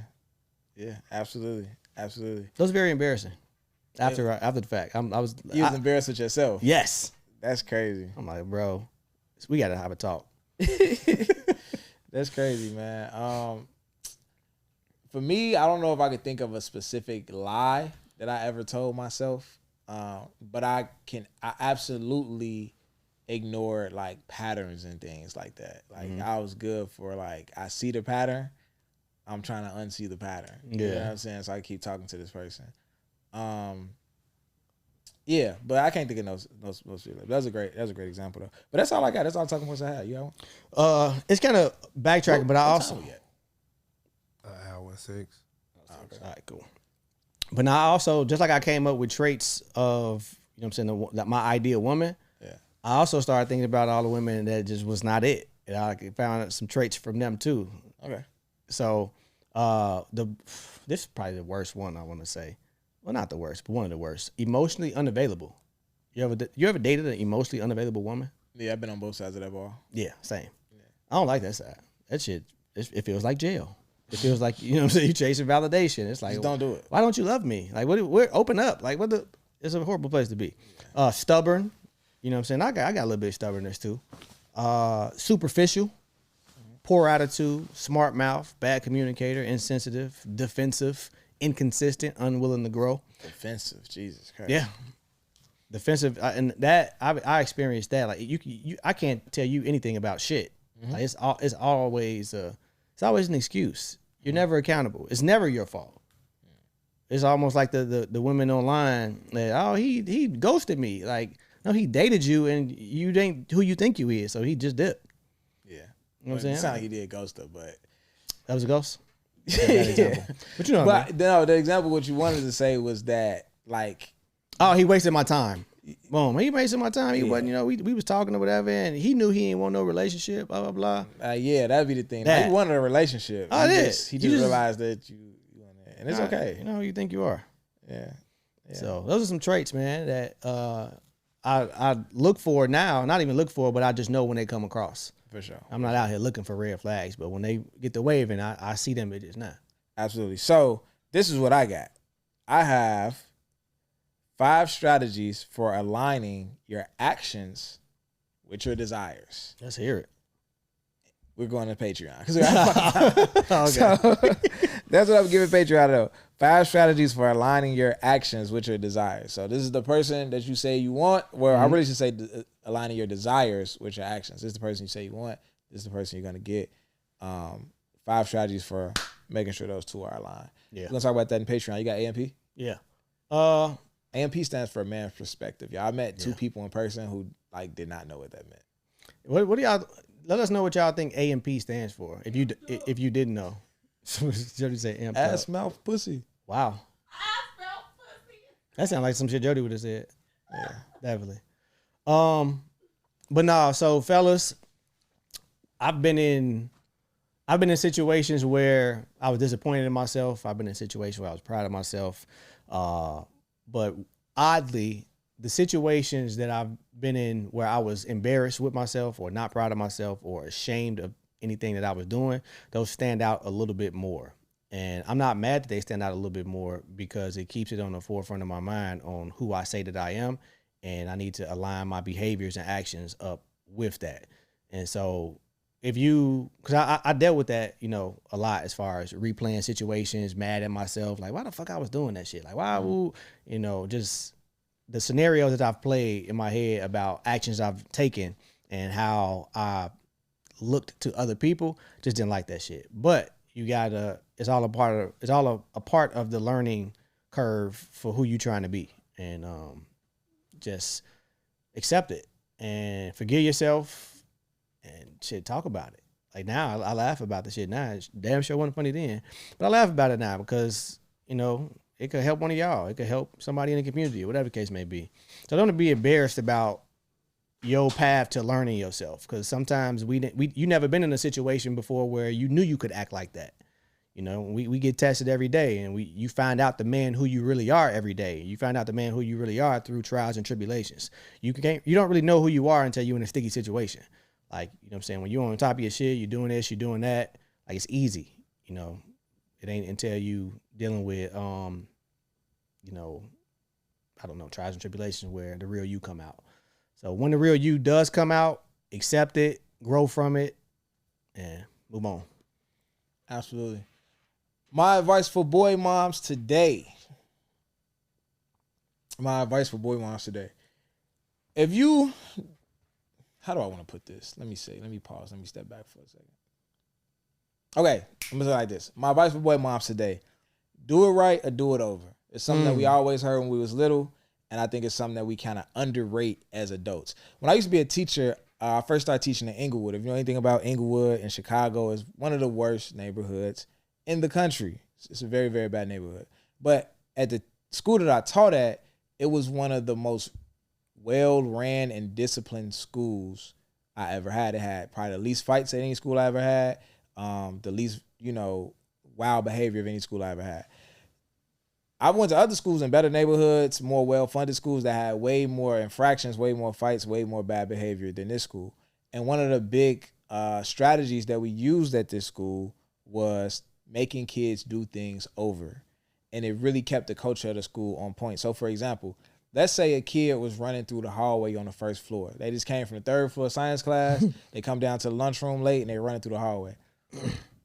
Yeah, absolutely.
It was very embarrassing. After the fact, I was
embarrassed with yourself.
Yes,
that's crazy.
I'm like, bro, we gotta have a talk.
That's crazy, man. For me, I don't know if I could think of a specific lie that I ever told myself, but I absolutely ignore like patterns and things like that. Like I was good for like I see the pattern. I'm trying to unsee the pattern. Yeah. You know what I'm saying? So I keep talking to this person. Yeah, but I can't think of those. That was a great example though. But that's all I got. That's all the talking points I had. You know?
It's kind of backtracking, but I also
hour 6.
Okay. All right, cool. But now I also, just like I came up with traits of, you know what I'm saying, my ideal woman. Yeah. I also started thinking about all the women that just was not it. And I found some traits from them too. Okay. So, this is probably the worst one I want to say. Well, not the worst, but one of the worst. Emotionally unavailable. You ever dated an emotionally unavailable woman?
Yeah, I've been on both sides of that ball.
Yeah, same. Yeah. I don't like that side. That shit, it feels like jail. It feels like, you know what I'm saying, you're chasing validation. It's like,
just don't do it.
Why don't you love me? Like, open up. Like, it's a horrible place to be. Stubborn. You know what I'm saying? I got a little bit of stubbornness too. Superficial. Poor attitude, smart mouth, bad communicator, insensitive, defensive, inconsistent, unwilling to grow.
Defensive, Jesus Christ.
Yeah, defensive, and that I experienced that. Like I can't tell you anything about shit. Like it's always an excuse. You're never accountable. It's never your fault. It's almost like the women online that he ghosted me. Like no, he dated you and you ain't who you think you is, so he just dipped. You know what I'm saying?
It sounded like he did ghost her, but
that was a ghost.
Yeah.
But you know,
no, the example what you wanted to say was that like,
he wasted my time. Boom, he wasted my time. He wasn't, we was talking or whatever, and he knew he didn't want no relationship. Blah blah blah.
Yeah, that'd be the thing. Like, he wanted a relationship.
Oh,
he just realized that you want it, and it's okay.
You know who you think you are.
Yeah.
So those are some traits, man, that I look for it now. Not even look for it, but I just know when they come across.
For sure.
I'm not out here looking for red flags, but when they get the waving, I see them bitches now.
Absolutely. So this is what I got. I have 5 strategies for aligning your actions with your desires.
Let's hear it.
We're going to Patreon. Okay. So that's what I'm giving Patreon though. 5 strategies for aligning your actions with your desires. So this is the person that you say you want. Well, I really should say aligning your desires with your actions. This is the person you say you want. This is the person you're going to get. 5 strategies for making sure those 2 are aligned.
Yeah.
We're going to talk about that in Patreon. You got AMP?
Yeah.
AMP stands for a man's perspective. Y'all, I met 2 people in person who like did not know what that meant.
What do y'all? Let us know what y'all think AMP stands for. If you didn't know, Jody said AMP.
Ass, mouth, pussy.
Wow. That sounds like some shit Jody would have said. Yeah, definitely. But no. So fellas, I've been in situations where I was disappointed in myself. I've been in situations where I was proud of myself. But oddly, the situations that I've been in where I was embarrassed with myself or not proud of myself or ashamed of anything that I was doing, those stand out a little bit more. And I'm not mad that they stand out a little bit more because it keeps it on the forefront of my mind on who I say that I am. And I need to align my behaviors and actions up with that. And so because I dealt with that, a lot as far as replaying situations, mad at myself, like why the fuck I was doing that shit? Like why, just the scenarios that I've played in my head about actions I've taken and how I looked to other people, just didn't like that shit. But it's all a part of the learning curve for who you trying to be, and just accept it and forgive yourself and shit. Talk about it. Like now, I laugh about the shit now. It's damn sure wasn't funny then, but I laugh about it now because it could help one of y'all. It could help somebody in the community, or whatever the case may be. So don't be embarrassed about your path to learning yourself, because sometimes you never been in a situation before where you knew you could act like that. We get tested every day, and you find out the man who you really are every day. You find out the man who you really are through trials and tribulations. You don't really know who you are until you're in a sticky situation. Like, what I'm saying? When you're on top of your shit, you're doing this, you're doing that. Like, it's easy. It ain't until you dealing with, trials and tribulations where the real you come out. So when the real you does come out, accept it, grow from it, and move on.
Absolutely. My advice for boy moms today. How do I want to put this? Let me pause. Let me step back for a second. Okay, I'm gonna say it like this. My advice for boy moms today: do it right or do it over. It's something that we always heard when we was little, and I think it's something that we kind of underrate as adults. When I used to be a teacher, I first started teaching in Inglewood. If you know anything about Inglewood in Chicago, it's one of the worst neighborhoods in the country. It's a very, very bad neighborhood. But at the school that I taught at, it was one of the most well-ran and disciplined schools I ever had. It had probably the least fights at any school I ever had, the least, wild behavior of any school I ever had. I went to other schools in better neighborhoods, more well-funded schools that had way more infractions, way more fights, way more bad behavior than this school. And one of the big strategies that we used at this school was making kids do things over. And it really kept the culture of the school on point. So, for example, let's say a kid was running through the hallway on the first floor. They just came from the 3rd floor science class. They come down to the lunchroom late, and they're running through the hallway.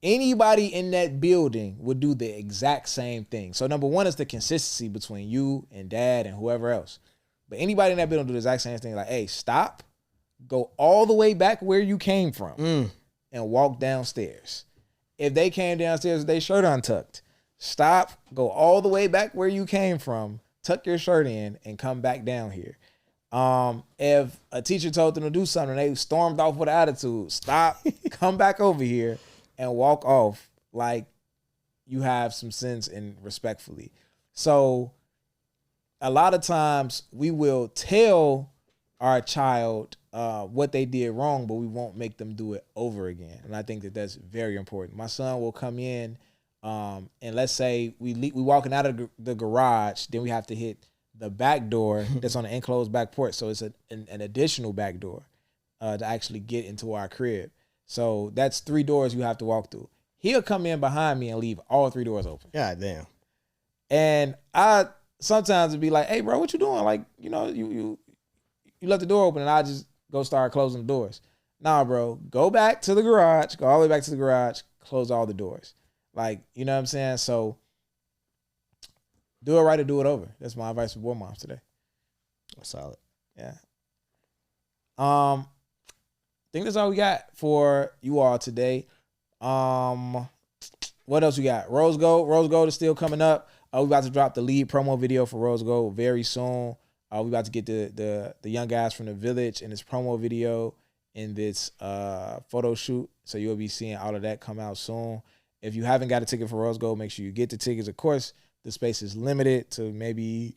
Anybody in that building would do the exact same thing. So number one is the consistency between you and dad and whoever else. But anybody in that building do the exact same thing. Like, hey, stop, go all the way back where you came from and walk downstairs. If they came downstairs with their shirt untucked, stop, go all the way back where you came from, tuck your shirt in, and come back down here. If a teacher told them to do something and they stormed off with an attitude, stop, come back over here, and walk off like you have some sense and respectfully. So a lot of times we will tell our child what they did wrong, but we won't make them do it over again. And I think that that's very important. My son will come in and let's say we walking out of the garage, then we have to hit the back door that's on the enclosed back porch. So it's an additional back door to actually get into our crib. So that's 3 doors you have to walk through. He'll come in behind me and leave all 3 doors open.
God damn.
And I sometimes would be like, hey, bro, what you doing? Like, you know, you left the door open, and I just go start closing the doors. Nah, bro, go back to the garage, go all the way back to the garage, close all the doors. Like, you know what I'm saying? So do it right or do it over. That's my advice for boy moms today.
That's solid.
Yeah. I think that's all we got for you all today. What else we got? Rose Gold. Rose Gold is still coming up. We about to drop the lead promo video for Rose Gold very soon. We about to get the young guys from the village in this promo video in this photo shoot. So you'll be seeing all of that come out soon. If you haven't got a ticket for Rose Gold, make sure you get the tickets. Of course, the space is limited to maybe,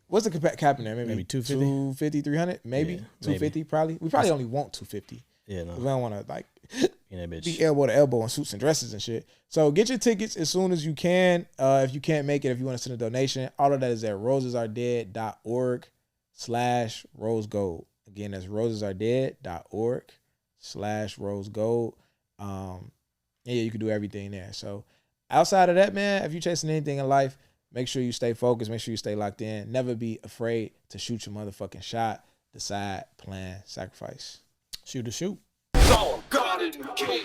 what's the cap in there? Maybe
250?
250, 300? Maybe.
Yeah,
250 probably. We probably only want 250.
Yeah, no.
We don't want to like
bitch.
be elbow to elbow in suits and dresses and shit. So get your tickets as soon as you can. If you can't make it, if you want to send a donation, all of that is at rosesaredead.org/rosegold. Again, that's rosesaredead.org/rosegold. Yeah, you can do everything there. So outside of that, man, if you're chasing anything in life, make sure you stay focused. Make sure you stay locked in. Never be afraid to shoot your motherfucking shot. Decide, plan, sacrifice.
Shoot.
It's all God in the cake.